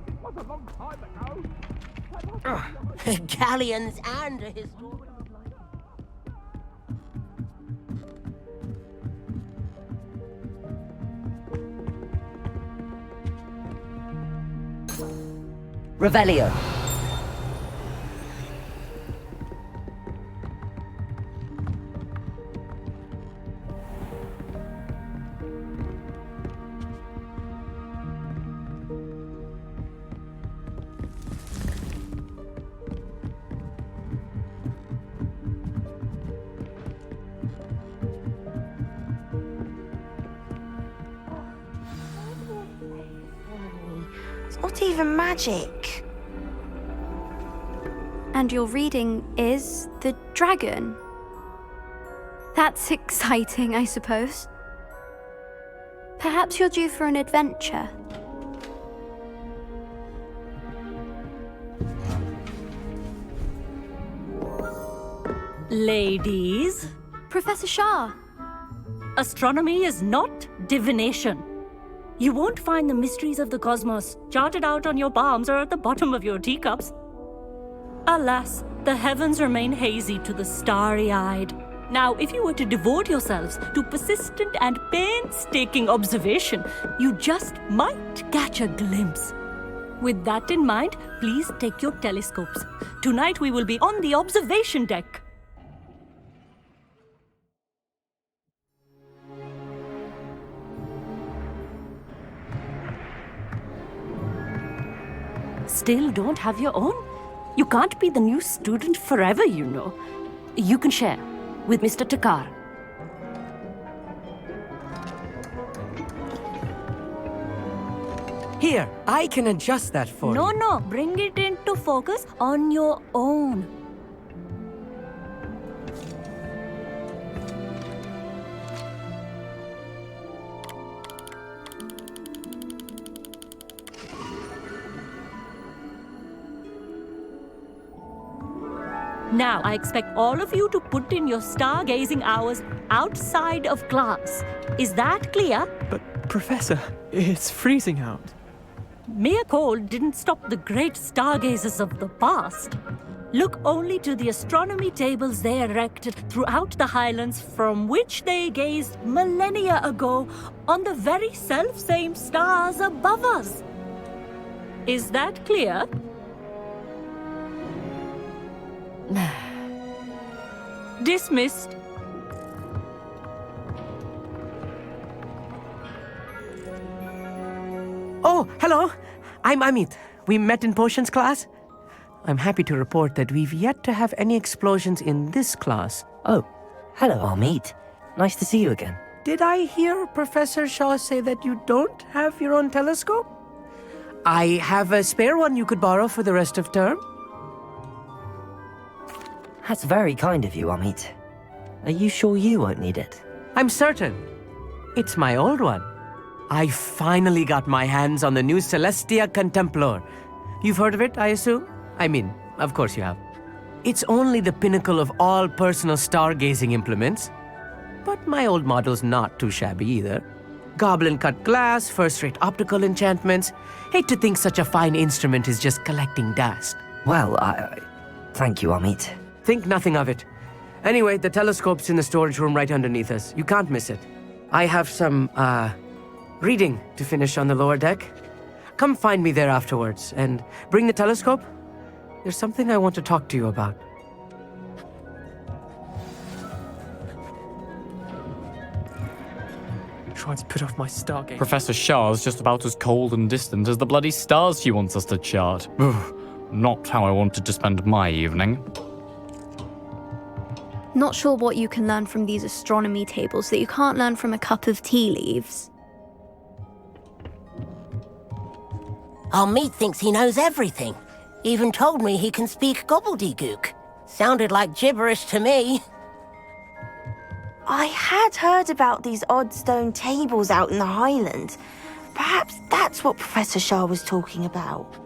It was a long time ago. Galleons and a historian. Revelio. It's not even magic. And your reading is the dragon. That's exciting, I suppose. Perhaps you're due for an adventure. Ladies, Professor Shah. astronomy is not divination. You won't find the mysteries of the cosmos charted out on your palms or at the bottom of your teacups. Alas, the heavens remain hazy to the starry-eyed. Now, if you were to devote yourselves to persistent and painstaking observation, you just might catch a glimpse. With that in mind, please take your telescopes. Tonight we will be on the observation deck. Still don't have your own? You can't be the new student forever, you know. You can share with Mr. Takar. Here, I can adjust that for you. No, bring it into focus on your own. Now, I expect all of you to put in your stargazing hours outside of class. Is that clear? But, Professor, it's freezing out. Mere cold didn't stop the great stargazers of the past. Look only to the astronomy tables they erected throughout the highlands from which they gazed millennia ago on the very self-same stars above us. Is that clear? Dismissed. Oh, hello. I'm Amit. We met in potions class. I'm happy to report that we've yet to have any explosions in this class. Oh, hello, Amit. Nice to see you again. Did I hear Professor Shaw say that you don't have your own telescope? I have a spare one you could borrow for the rest of term. That's very kind of you, Amit. Are you sure you won't need it? I'm certain. It's my old one. I finally got my hands on the new Celestia Contemplar. You've heard of it, I assume? I mean, of course you have. It's only the pinnacle of all personal stargazing implements. But my old model's not too shabby either. Goblin-cut glass, first-rate optical enchantments. Hate to think such a fine instrument is just collecting dust. Well, thank you, Amit. Think nothing of it. Anyway, the telescope's in the storage room right underneath us. You can't miss it. I have some, reading to finish on the lower deck. Come find me there afterwards, and bring the telescope. There's something I want to talk to you about. Trying to put off my stargate. Professor Shah's just about as cold and distant as the bloody stars she wants us to chart. Ugh, not how I wanted to spend my evening. Not sure what you can learn from these astronomy tables that you can't learn from a cup of tea leaves. Amit thinks he knows everything. Even told me he can speak gobbledygook. Sounded like gibberish to me. I had heard about these odd stone tables out in the Highlands. Perhaps that's what Professor Shah was talking about.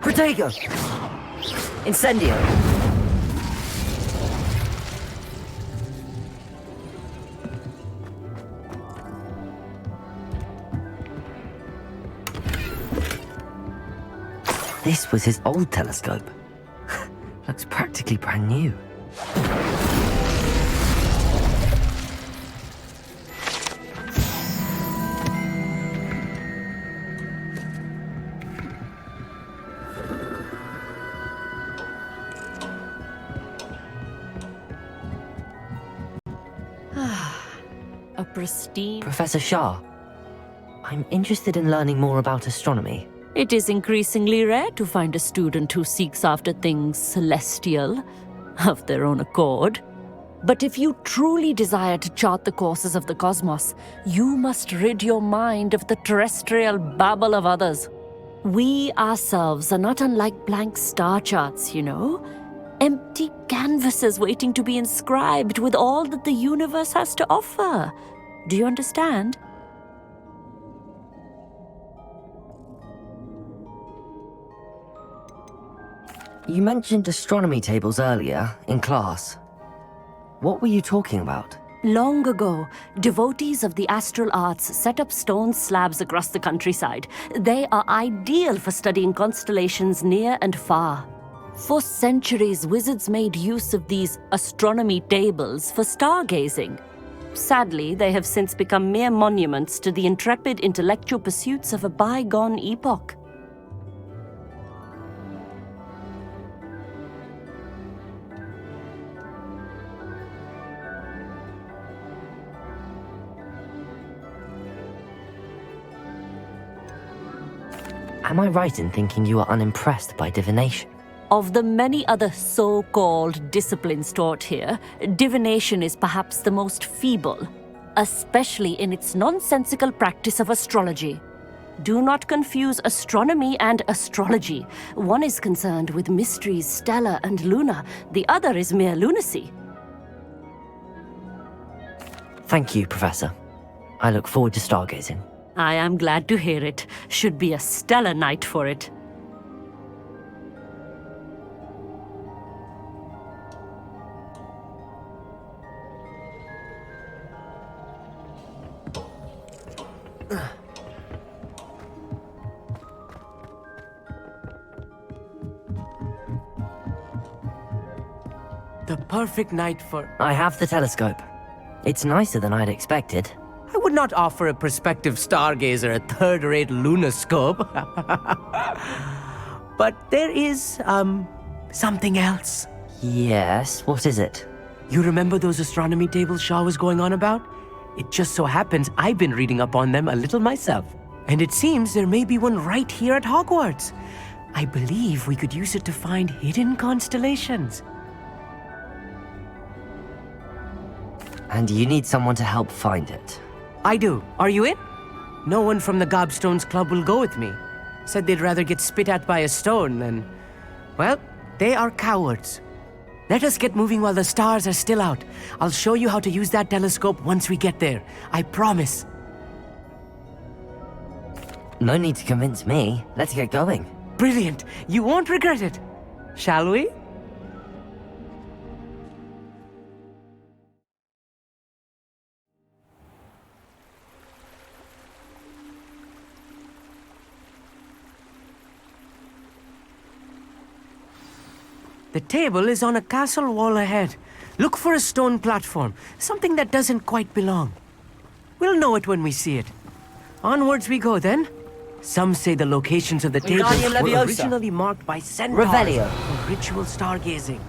Protego! Incendio! This was his old telescope. Looks practically brand new. A pristine... Professor Shah, I'm interested in learning more about astronomy. It is increasingly rare to find a student who seeks after things celestial, of their own accord. But if you truly desire to chart the courses of the cosmos, you must rid your mind of the terrestrial babble of others. We ourselves are not unlike blank star charts, you know? Empty canvases waiting to be inscribed with all that the universe has to offer. Do you understand? You mentioned astronomy tables earlier, in class. What were you talking about? Long ago, devotees of the astral arts set up stone slabs across the countryside. They are ideal for studying constellations near and far. For centuries, wizards made use of these astronomy tables for stargazing. Sadly, they have since become mere monuments to the intrepid intellectual pursuits of a bygone epoch. Am I right in thinking you are unimpressed by divination? Of the many other so-called disciplines taught here, divination is perhaps the most feeble, especially in its nonsensical practice of astrology. Do not confuse astronomy and astrology. One is concerned with mysteries stellar and lunar, the other is mere lunacy. Thank you, Professor. I look forward to stargazing. I am glad to hear it. Should be a stellar night for it. The perfect night for... I have the telescope. It's nicer than I'd expected. I would not offer a prospective stargazer a third-rate lunoscope. But there is, something else. Yes, what is it? You remember those astronomy tables Shaw was going on about? It just so happens I've been reading up on them a little myself. And it seems there may be one right here at Hogwarts. I believe we could use it to find hidden constellations. And you need someone to help find it. I do. Are you in? No one from the Gobstones Club will go with me. Said they'd rather get spit at by a stone than... Well, they are cowards. Let us get moving while the stars are still out. I'll show you how to use that telescope once we get there. I promise. No need to convince me. Let's get going. Brilliant. You won't regret it. Shall we? The table is on a castle wall ahead. Look for a stone platform, something that doesn't quite belong. We'll know it when we see it. Onwards we go then. Some say the locations of the tables were originally marked by centaurs Revelio. for ritual stargazing.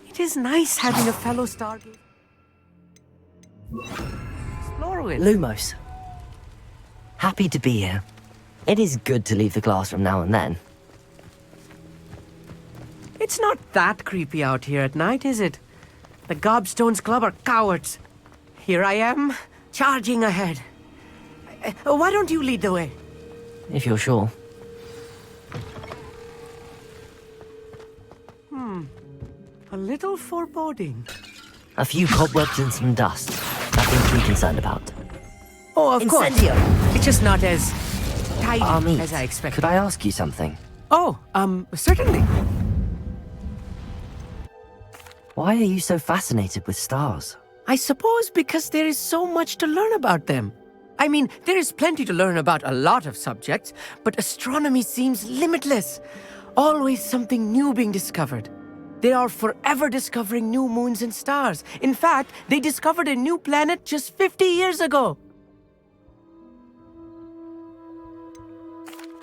It is nice having a fellow stargazer. Explore with. Lumos. Happy to be here. It is good to leave the classroom now and then. It's not that creepy out here at night, is it? The Gobstones Club are cowards. Here I am, charging ahead. Why don't you lead the way? If you're sure. A little foreboding. A few cobwebs and some dust. Nothing to be concerned about. Oh, of course. Incendio. It's just not as tidy Amit, as I expected. could I ask you something? Oh, certainly. Why are you so fascinated with stars? I suppose because there is so much to learn about them. I mean, there is plenty to learn about a lot of subjects, but astronomy seems limitless. Always something new being discovered. They are forever discovering new moons and stars. In fact, they discovered a new planet just 50 years ago.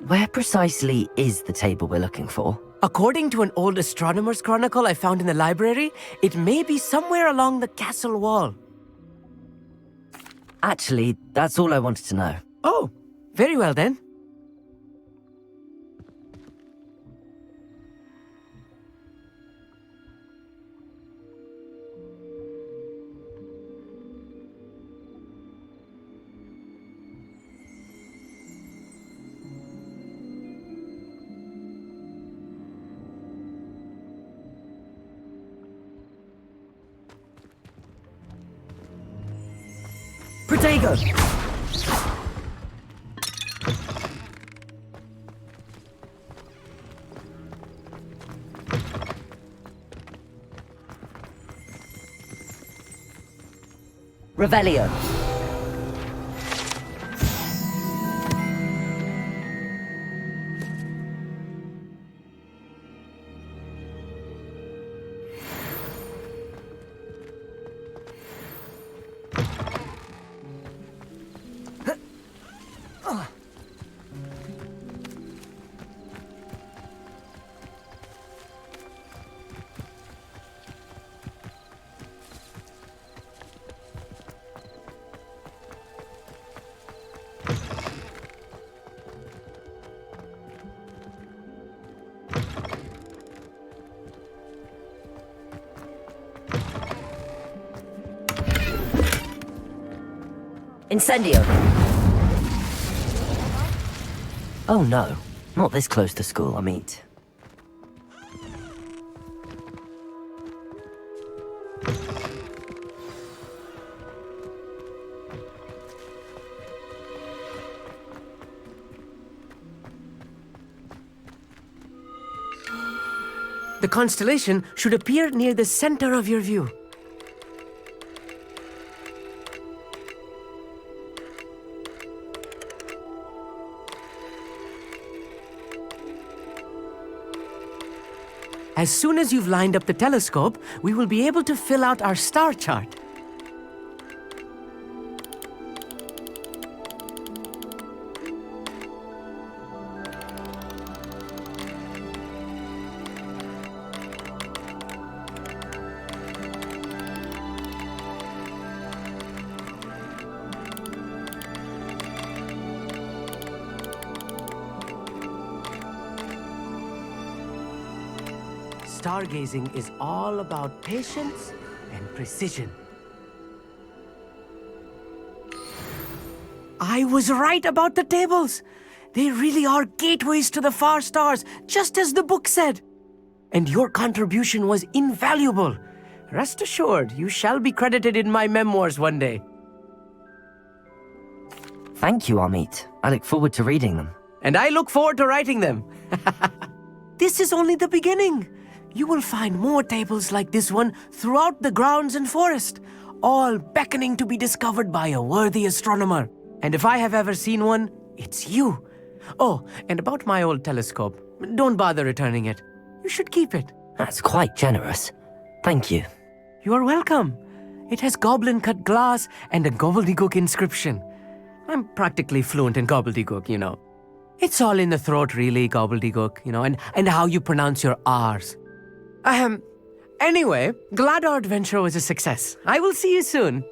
Where precisely is the table we're looking for? According to an old astronomer's chronicle I found in the library, it may be somewhere along the castle wall. Actually, that's all I wanted to know. Oh, very well then. Protego! Revelio. Incendio! Oh no, not this close to school, I mean. The constellation should appear near the center of your view. As soon as you've lined up the telescope, we will be able to fill out our star chart. Stargazing is all about patience and precision. I was right about the tables. They really are gateways to the far stars, just as the book said. And your contribution was invaluable. Rest assured, you shall be credited in my memoirs one day. Thank you, Amit. I look forward to reading them. And I look forward to writing them. This is only the beginning. You will find more tables like this one throughout the grounds and forest, all beckoning to be discovered by a worthy astronomer. And if I have ever seen one, it's you. Oh, and about my old telescope, don't bother returning it. You should keep it. That's quite generous. Thank you. You are welcome. It has goblin-cut glass and a gobbledygook inscription. I'm practically fluent in gobbledygook, you know. It's all in the throat, really, gobbledygook, you know, and how you pronounce your R's. Anyway, glad our adventure was a success. I will see you soon.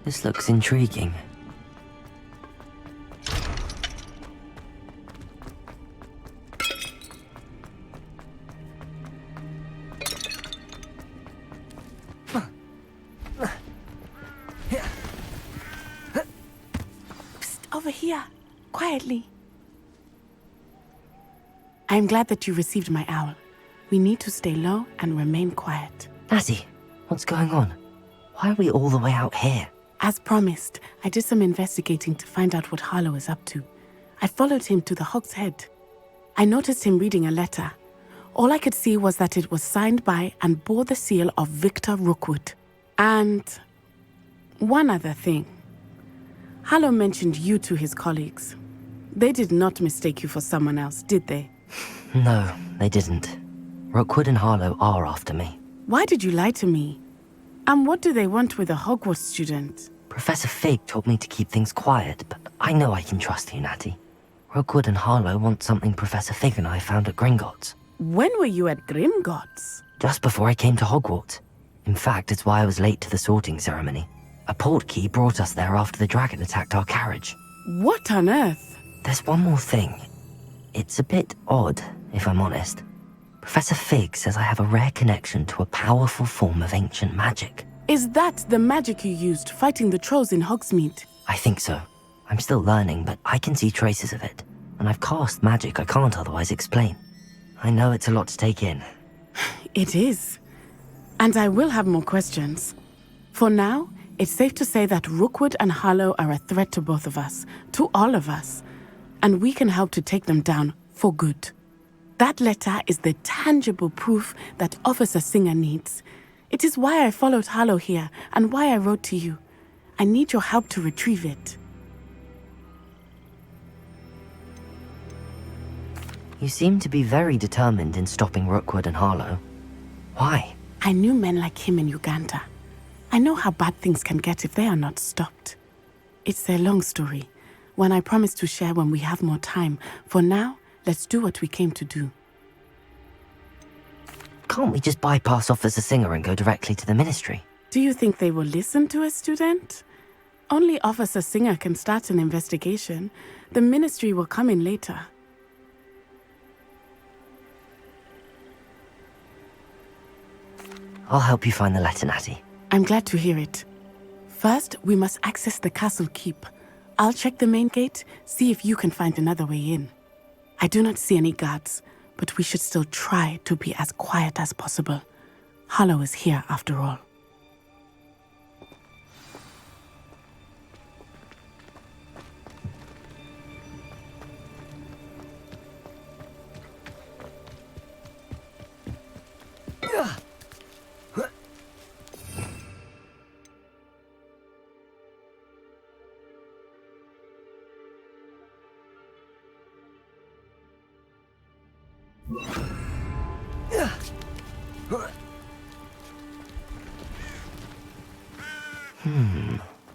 This looks intriguing. Over here, quietly. I am glad that you received my owl. We need to stay low and remain quiet. Natty, what's going on? Why are we all the way out here? As promised, I did some investigating to find out what Harlow is up to. I followed him to the Hog's Head. I noticed him reading a letter. All I could see was that it was signed by and bore the seal of Victor Rookwood. And one other thing. Harlow mentioned you to his colleagues. They did not mistake you for someone else, did they? No, they didn't. Rookwood and Harlow are after me. Why did you lie to me? And what do they want with a Hogwarts student? Professor Fig told me to keep things quiet, but I know I can trust you, Natty. Rookwood and Harlow want something Professor Fig and I found at Gringotts. When were you at Gringotts? Just before I came to Hogwarts. In fact, it's why I was late to the sorting ceremony. A portkey brought us there after the dragon attacked our carriage. What on earth? There's one more thing. It's a bit odd, if I'm honest. Professor Fig says I have a rare connection to a powerful form of ancient magic. Is that the magic you used fighting the trolls in Hogsmeade? I think so. I'm still learning, but I can see traces of it. And I've cast magic I can't otherwise explain. I know it's a lot to take in. It is. And I will have more questions. For now, it's safe to say that Rookwood and Harlow are a threat to both of us, to all of us. And we can help to take them down for good. That letter is the tangible proof that Officer Singer needs. It is why I followed Harlow here and why I wrote to you. I need your help to retrieve it. You seem to be very determined in stopping Rookwood and Harlow. Why? I knew men like him in Uganda. I know how bad things can get if they are not stopped. It's a long story, one I promise to share when we have more time. For now, let's do what we came to do. Can't we just bypass Officer Singer and go directly to the Ministry? Do you think they will listen to a student? Only Officer Singer can start an investigation. The Ministry will come in later. I'll help you find the letter, Natty. I'm glad to hear it. First, we must access the castle keep. I'll check the main gate, see if you can find another way in. I do not see any guards, but we should still try to be as quiet as possible. Harlow is here after all.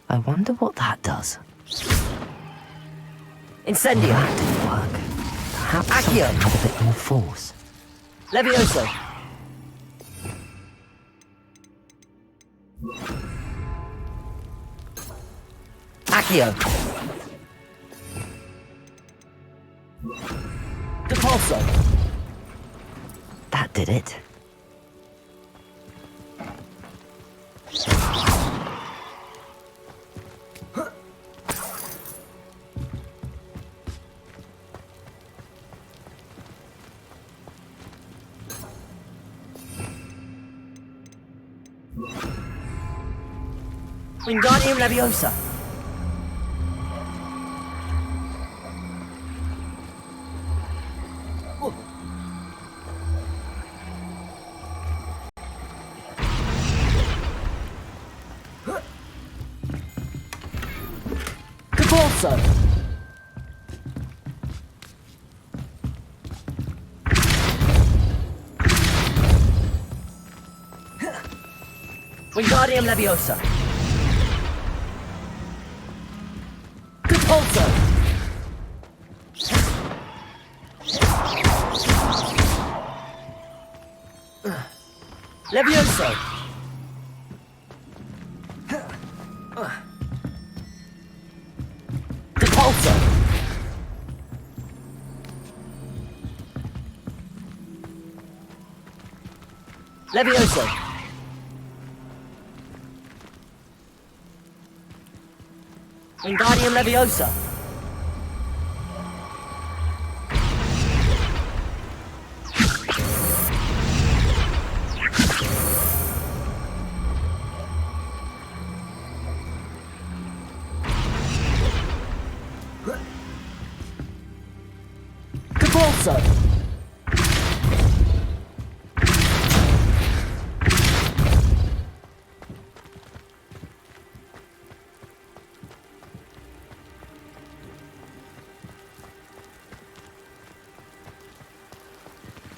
I wonder what that does. Incendio. That didn't work. Perhaps Accio. something had a bit more force. Levioso. Accio. Depulso. That did it. Wingardium Leviosa. Capulso. Wingardium Leviosa. Capulso. Levioso! Depulso! Levioso! Wingardium Leviosa! Depulso!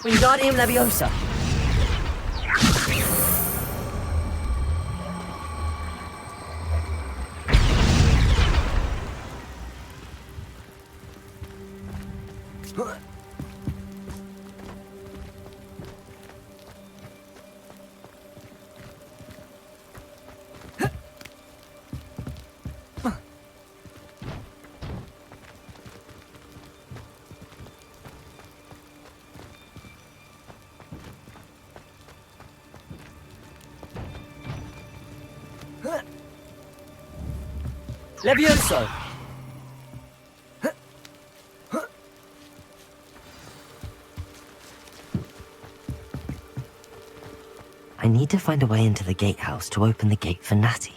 Wingardium Leviosa! Levioso! I need to find a way into the gatehouse to open the gate for Natty.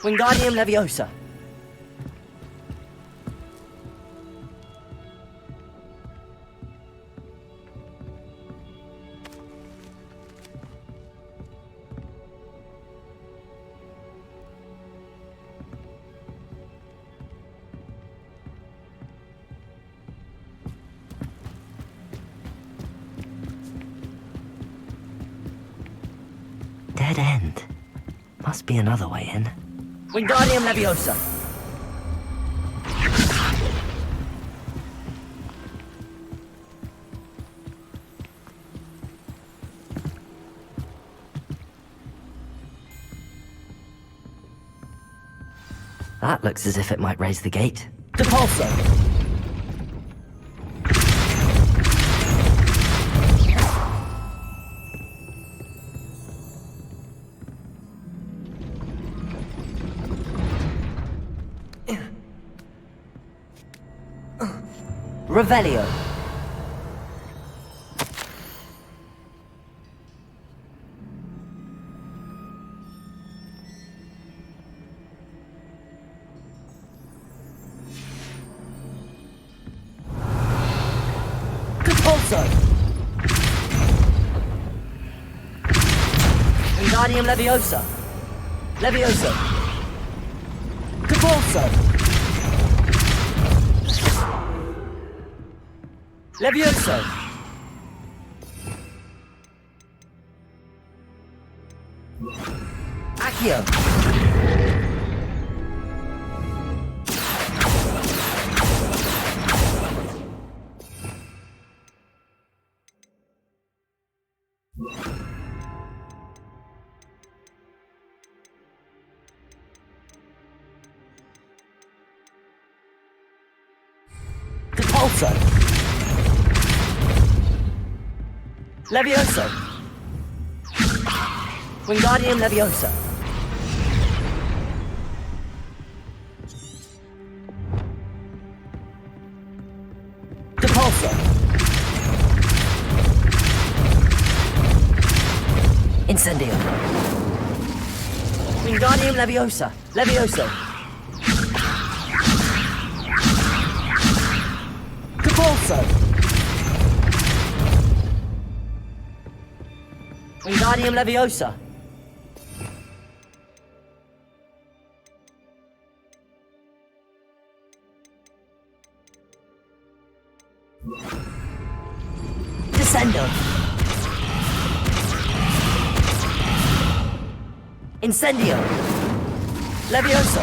Wingardium Leviosa! Dead end. Must be another way in. Wingardium Leviosa! That looks as if it might raise the gate. Depulso! Revelio! Depulso! Wingardium Leviosa! Levioso! Depulso! Levioso! Accio! Depulso! Levioso! Wingardium Leviosa! Depulso! Incendio! Wingardium Leviosa! Levioso! Depulso! Wingardium Leviosa! Incendio! Levioso!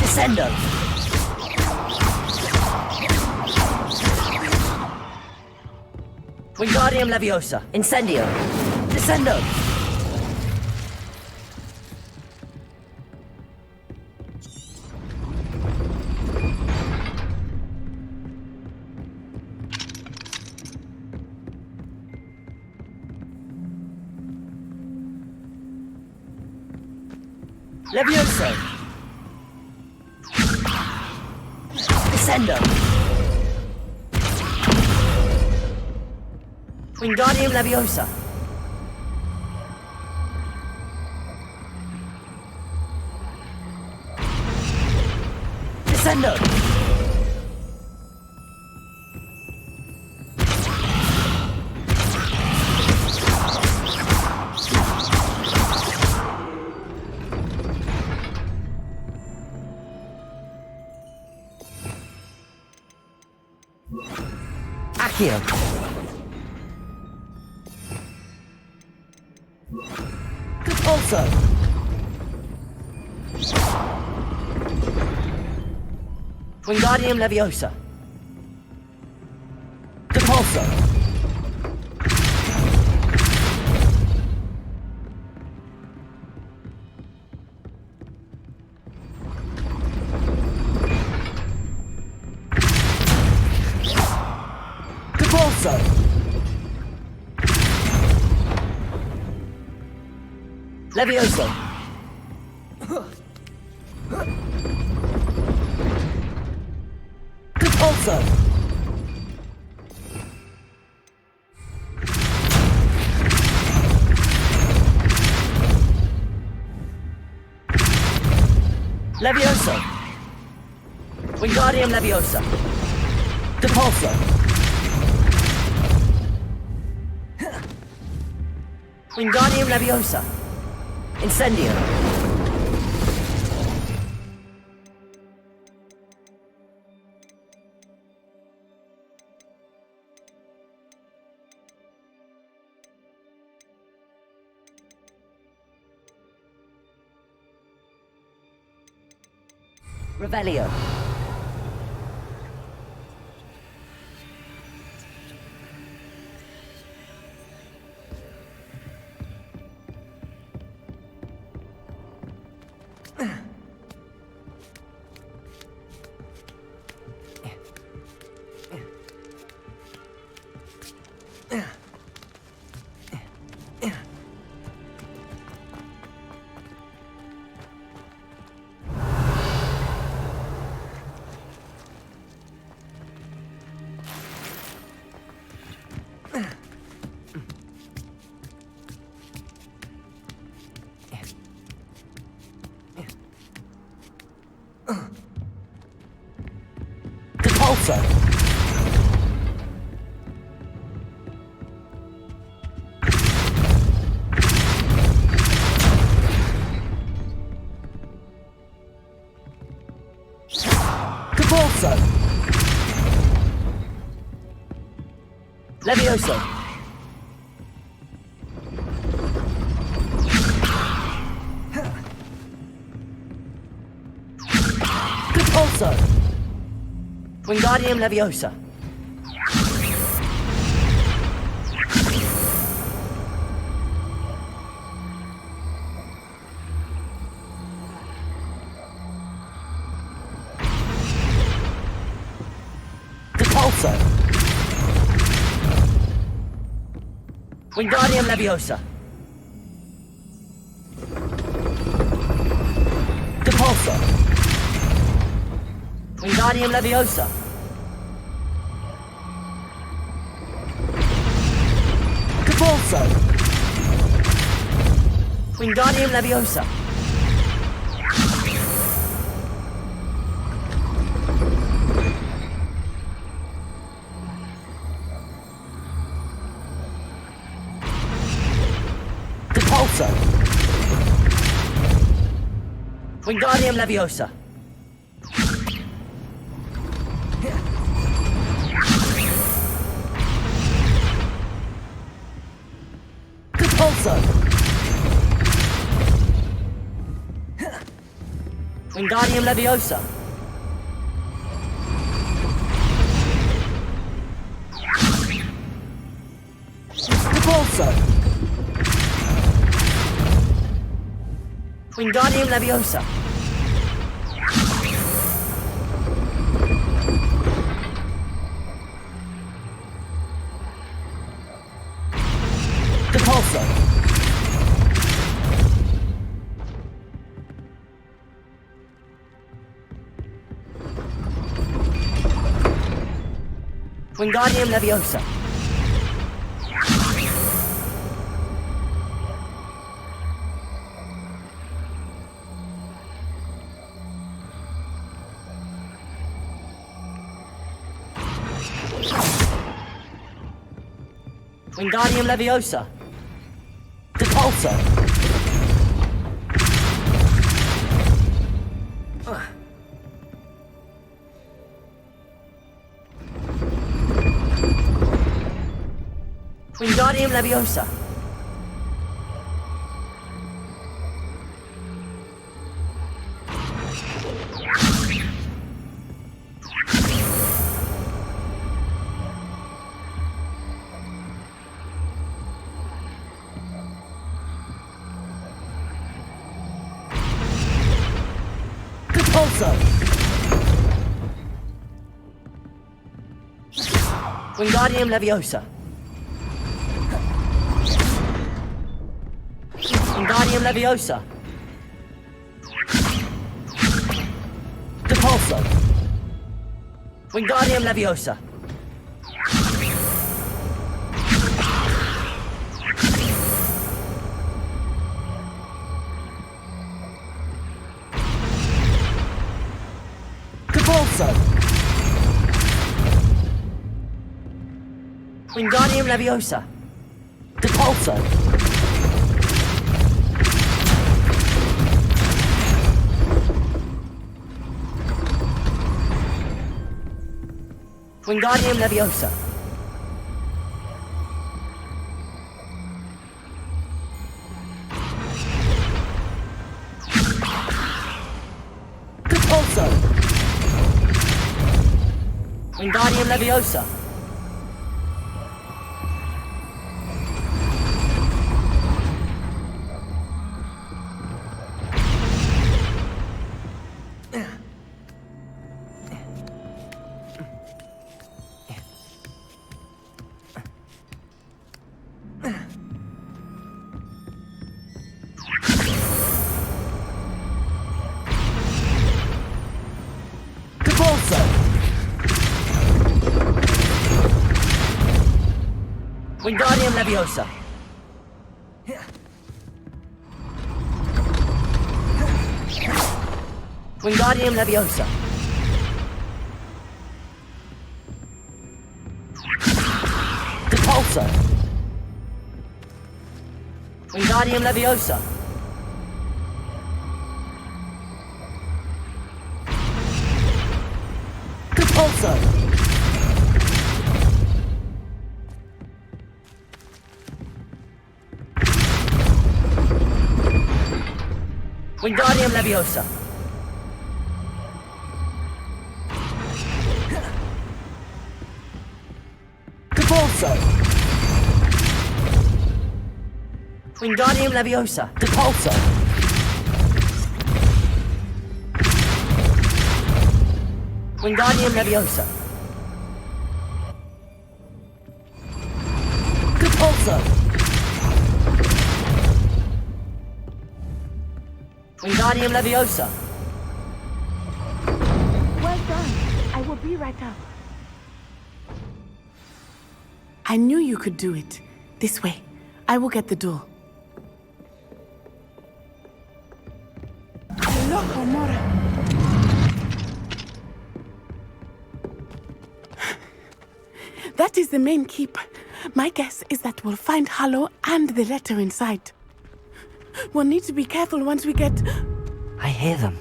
Descendo! Wingardium Leviosa! Incendio! Descendo! Levioso! Descendo! Wingardium Leviosa! Descendo! Accio! Compulso! Wingardium Leviosa! Compulso! Compulso! Levioso! Compulso! Levioso! Wingardium Leviosa! Compulso! Wingardium Leviosa! Incendio! Revelio! Compulso! Compulso! Levioso! Compulso! Wingardium Leviosa! Compulso! Wingardium Leviosa! Compulso! Wingardium Leviosa! Compulso! Wingardium Leviosa! Wingardium Leviosa. Repulso. Wingardium Leviosa. Repulso. Wingardium Leviosa. Repulso. Wingardium Leviosa. Wingardium Leviosa. Repulso. Wingardium Leviosa. Repulso. Wingardium Leviosa. Wingardium Leviosa. Repulso. Wingardium Leviosa. Repulso. Wingardium Leviosa. Repulso. Wingardium Leviosa. Repulso. Wingardium Leviosa. Wingardium Leviosa. Wingardium Leviosa. Repulso. Wingardium Leviosa. Repulso. Wingardium Leviosa. Repulso. Wingardium Leviosa. Repulso. Wingardium Leviosa. Repulso. Wingardium Leviosa. Well done. I will be right up. I knew you could do it. This way. I will get the door. Loco, Mora. That is the main keep. My guess is that we'll find Hallow and the letter inside. We'll need to be careful once we get... I hear them.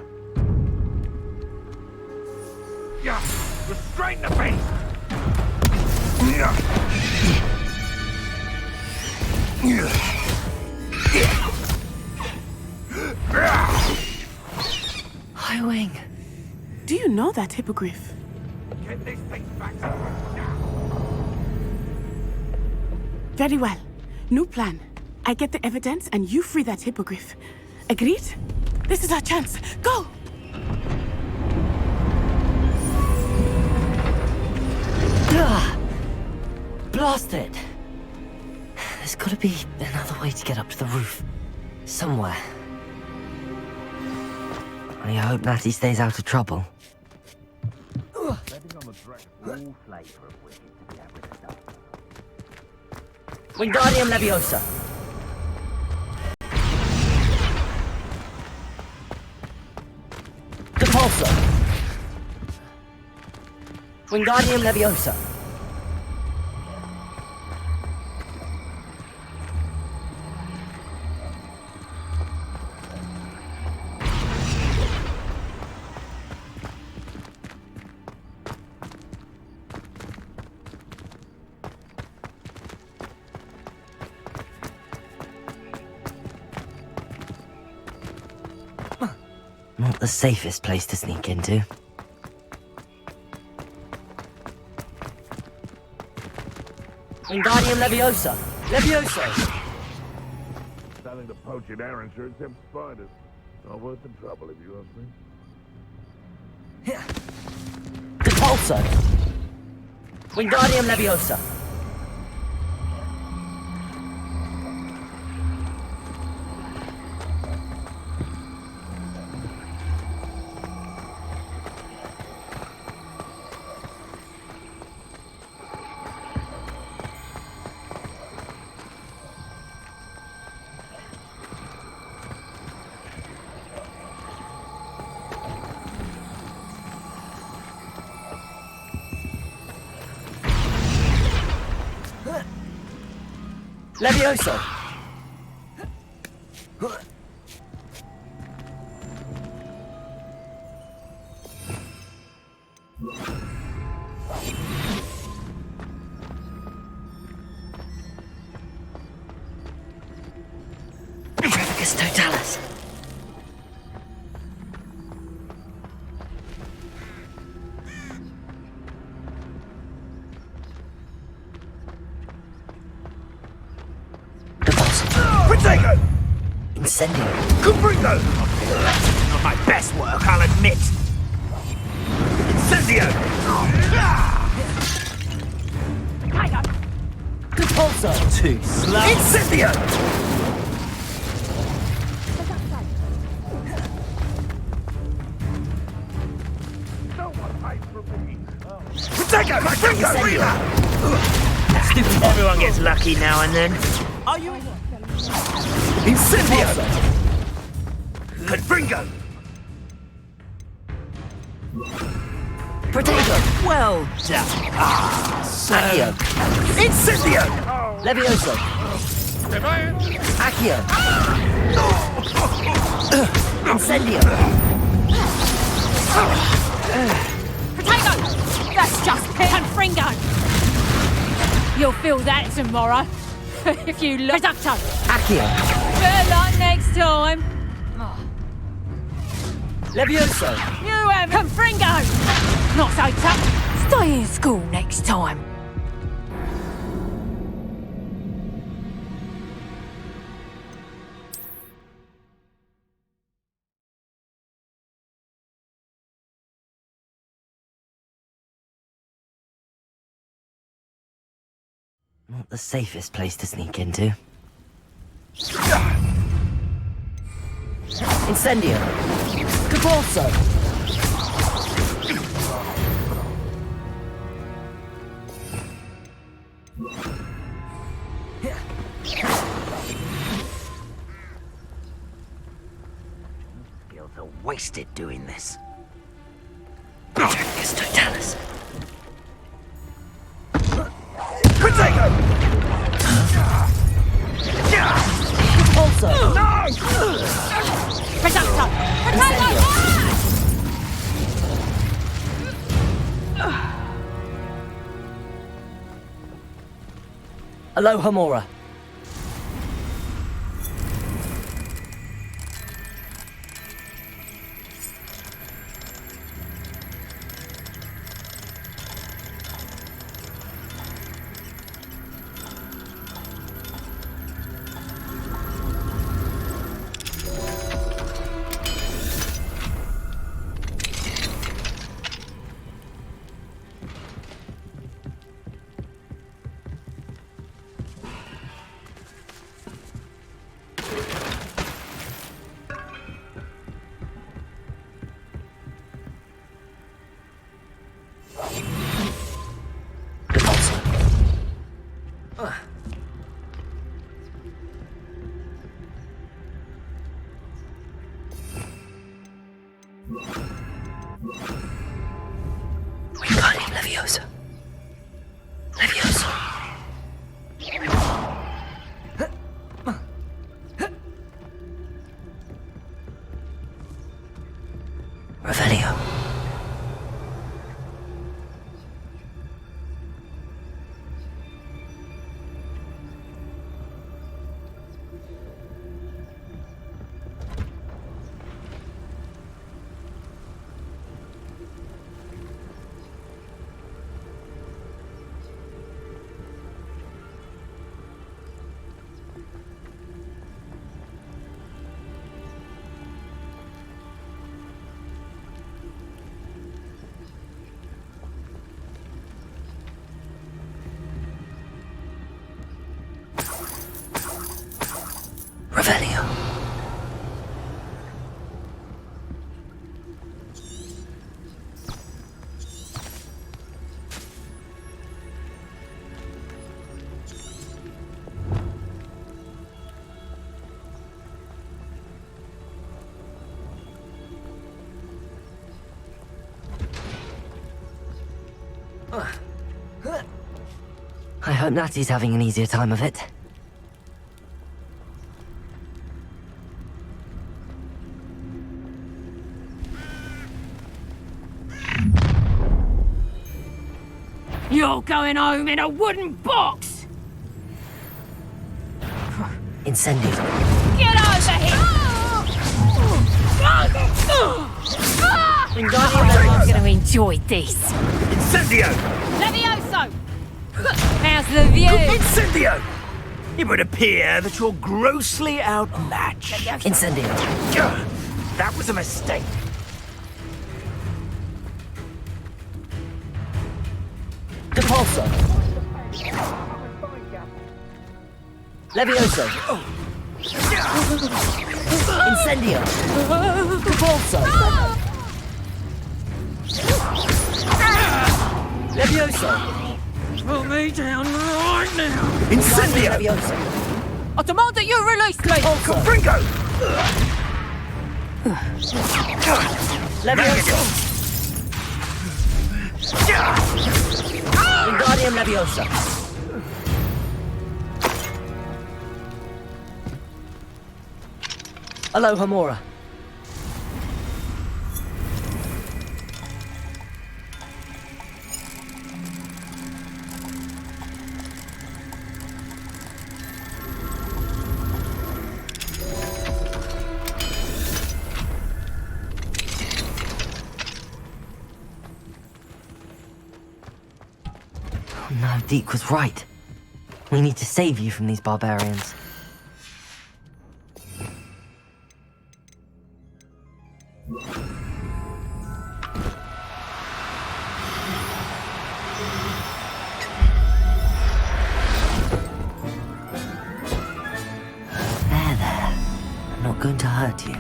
Yeah, restrain the beast! High Wing. Do you know that hippogriff? Get this thing back Very well. New plan. I get the evidence and you free that hippogriff. Agreed? This is our chance. Go! Blast it! There's gotta be another way to get up to the roof. Somewhere. I hope Natty stays out of trouble. Wingardium Leviosa! Depulso! Wingardium Leviosa! Not the safest place to sneak into. Wingardium Leviosa! Leviosa! Selling the poaching errands sure tempts spiders. Not worth the trouble if you ask me. Depulso! Wingardium Leviosa! Leviosa! Brevis Totalis! Protego! Incendio! Confringo! Not my best work, I'll admit. Incendio! Depulso! Too slow. Incendio! Protego! Confringo! Stupid. Everyone gets lucky now and then. Are you? Incendio! Confringo! Protego! Well done. Accio! Incendio! Levioso! Accio! Incendio! Protego! That's just Confringo! You'll feel that tomorrow. If you look. Reducto! Accio! Better luck next time. Levioso! You have Confringo! Not so tough. Stay in school next time. Not the safest place to sneak into. Incendio! Depulso! Skills are wasted doing this. Brevis Totalis! Protego! Depulso! No! Reducto! Protego! Aloha Mora. Wingardium Leviosa. Leviosa. Revelio. Revelio. I hope Natty's having an easier time of it. You're going home in a wooden box! Incendio. Get over here! I'm going to enjoy this. Incendio! Levioso! How's the view? Incendio! It would appear that you're grossly outmatched. Incendio. That was a mistake. Depulso. Levioso. Incendio. Depulso. Levioso. Put me down right now. Incendio! Levioso. I demand that you release me. Confringo! Levioso. Wingardium Leviosa. Aloha Mora. No, Deke was right. We need to save you from these barbarians. There. I'm not going to hurt you.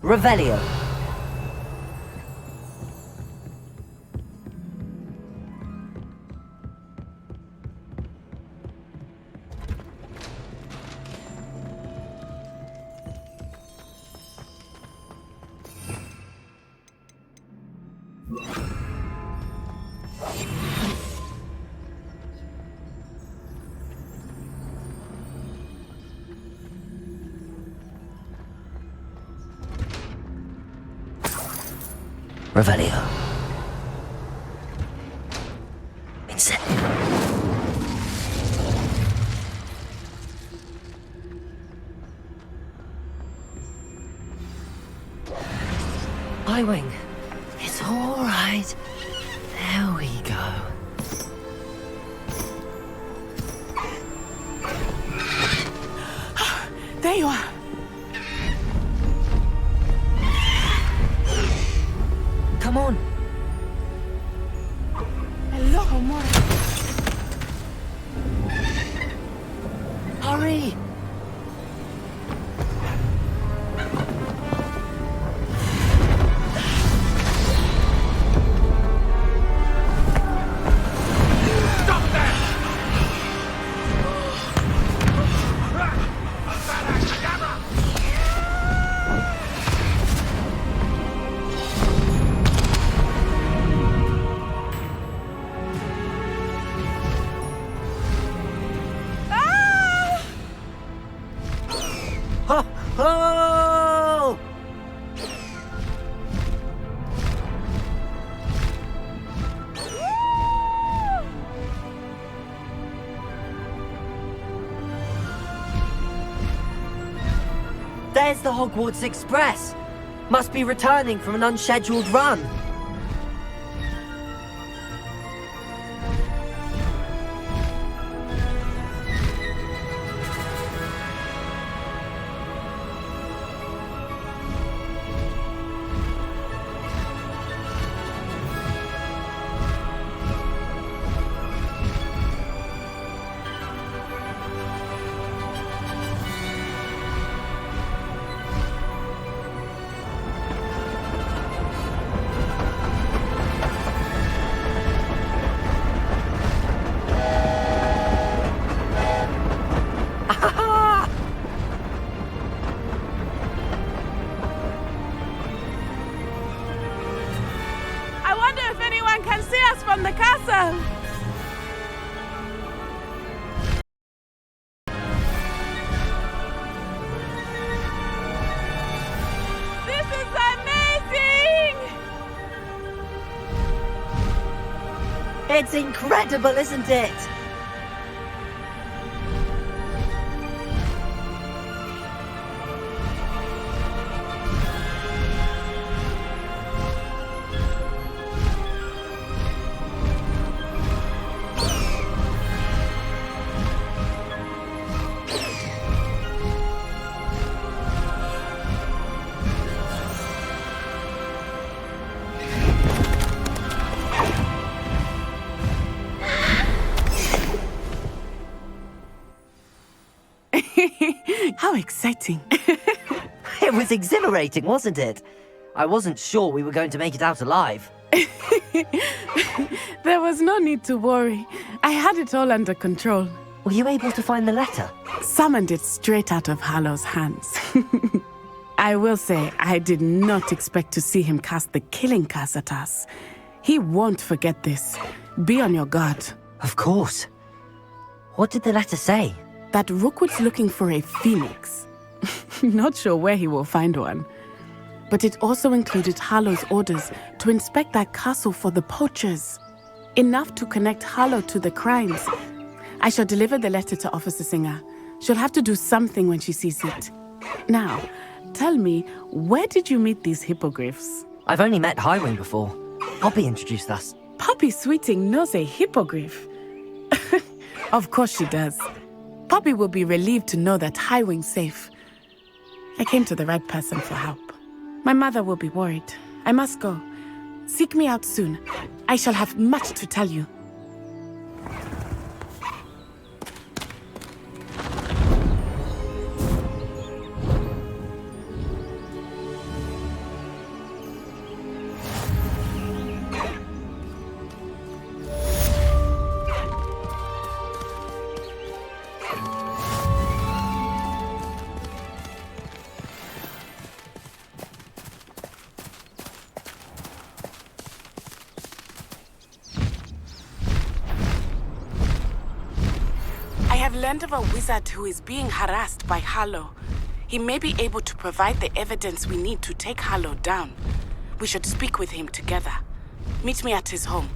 Revelio. Revelio. Incendio. Highwing. It's all right. There we go. There you are. Come on. Hello, amore. Hurry. Oh! There's the Hogwarts Express. Must be returning from an unscheduled run. I wonder if anyone can see us from the castle. This is amazing! It's incredible, isn't it? How exciting. It was exhilarating, wasn't it? I wasn't sure we were going to make it out alive. There was no need to worry. I had it all under control. Were you able to find the letter? Summoned it straight out of Hallow's hands. I will say, I did not expect to see him cast the killing curse at us. He won't forget this. Be on your guard. Of course. What did the letter say? That Rookwood's looking for a phoenix. Not sure where he will find one. But it also included Hallow's orders to inspect that castle for the poachers. Enough to connect Hallow to the crimes. I shall deliver the letter to Officer Singer. She'll have to do something when she sees it. Now, tell me, where did you meet these hippogriffs? I've only met Highwing before. Poppy introduced us. Poppy Sweeting knows a hippogriff. Of course she does. Poppy will be relieved to know that Highwing's safe. I came to the right person for help. My mother will be worried. I must go. Seek me out soon. I shall have much to tell you. Learned of a wizard who is being harassed by Hallow. He may be able to provide the evidence we need to take Hallow down. We should speak with him together. Meet me at his home.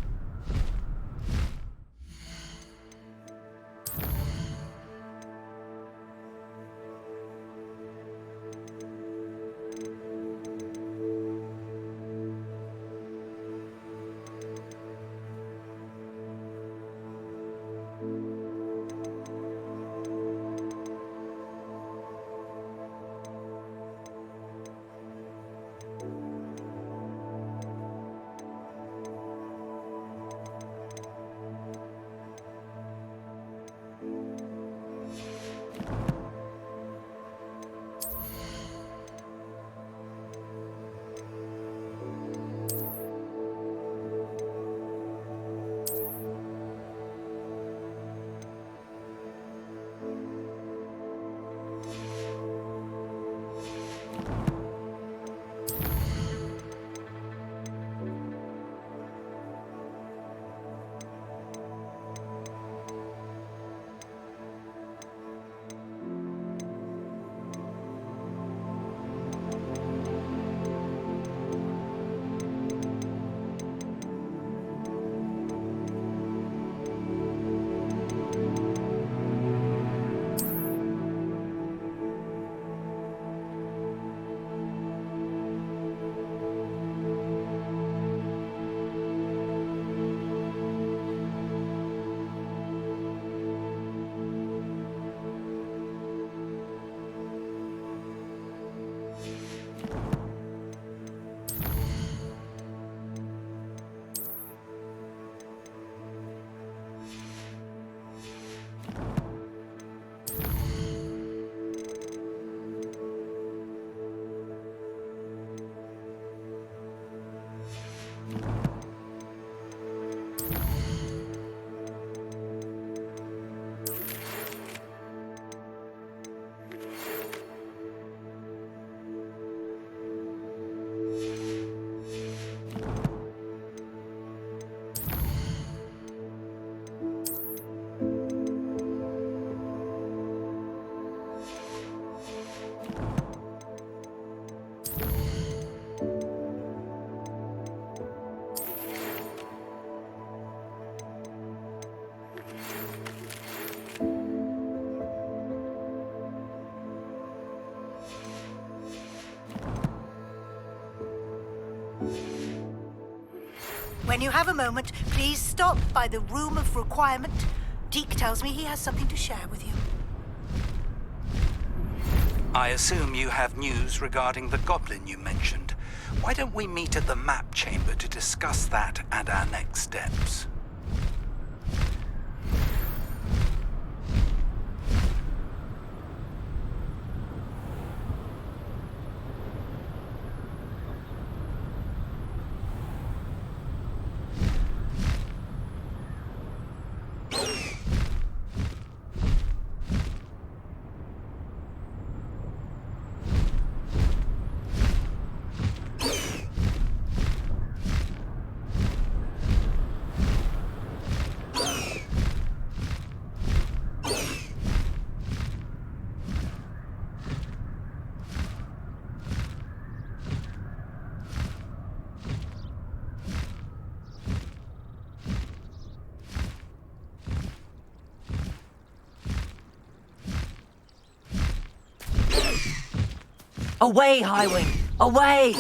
When you have a moment, please stop by the Room of Requirement. Deke tells me he has something to share with you. I assume you have news regarding the goblin you mentioned. Why don't we meet at the map chamber to discuss that and our next steps? Away, Highwing! Away!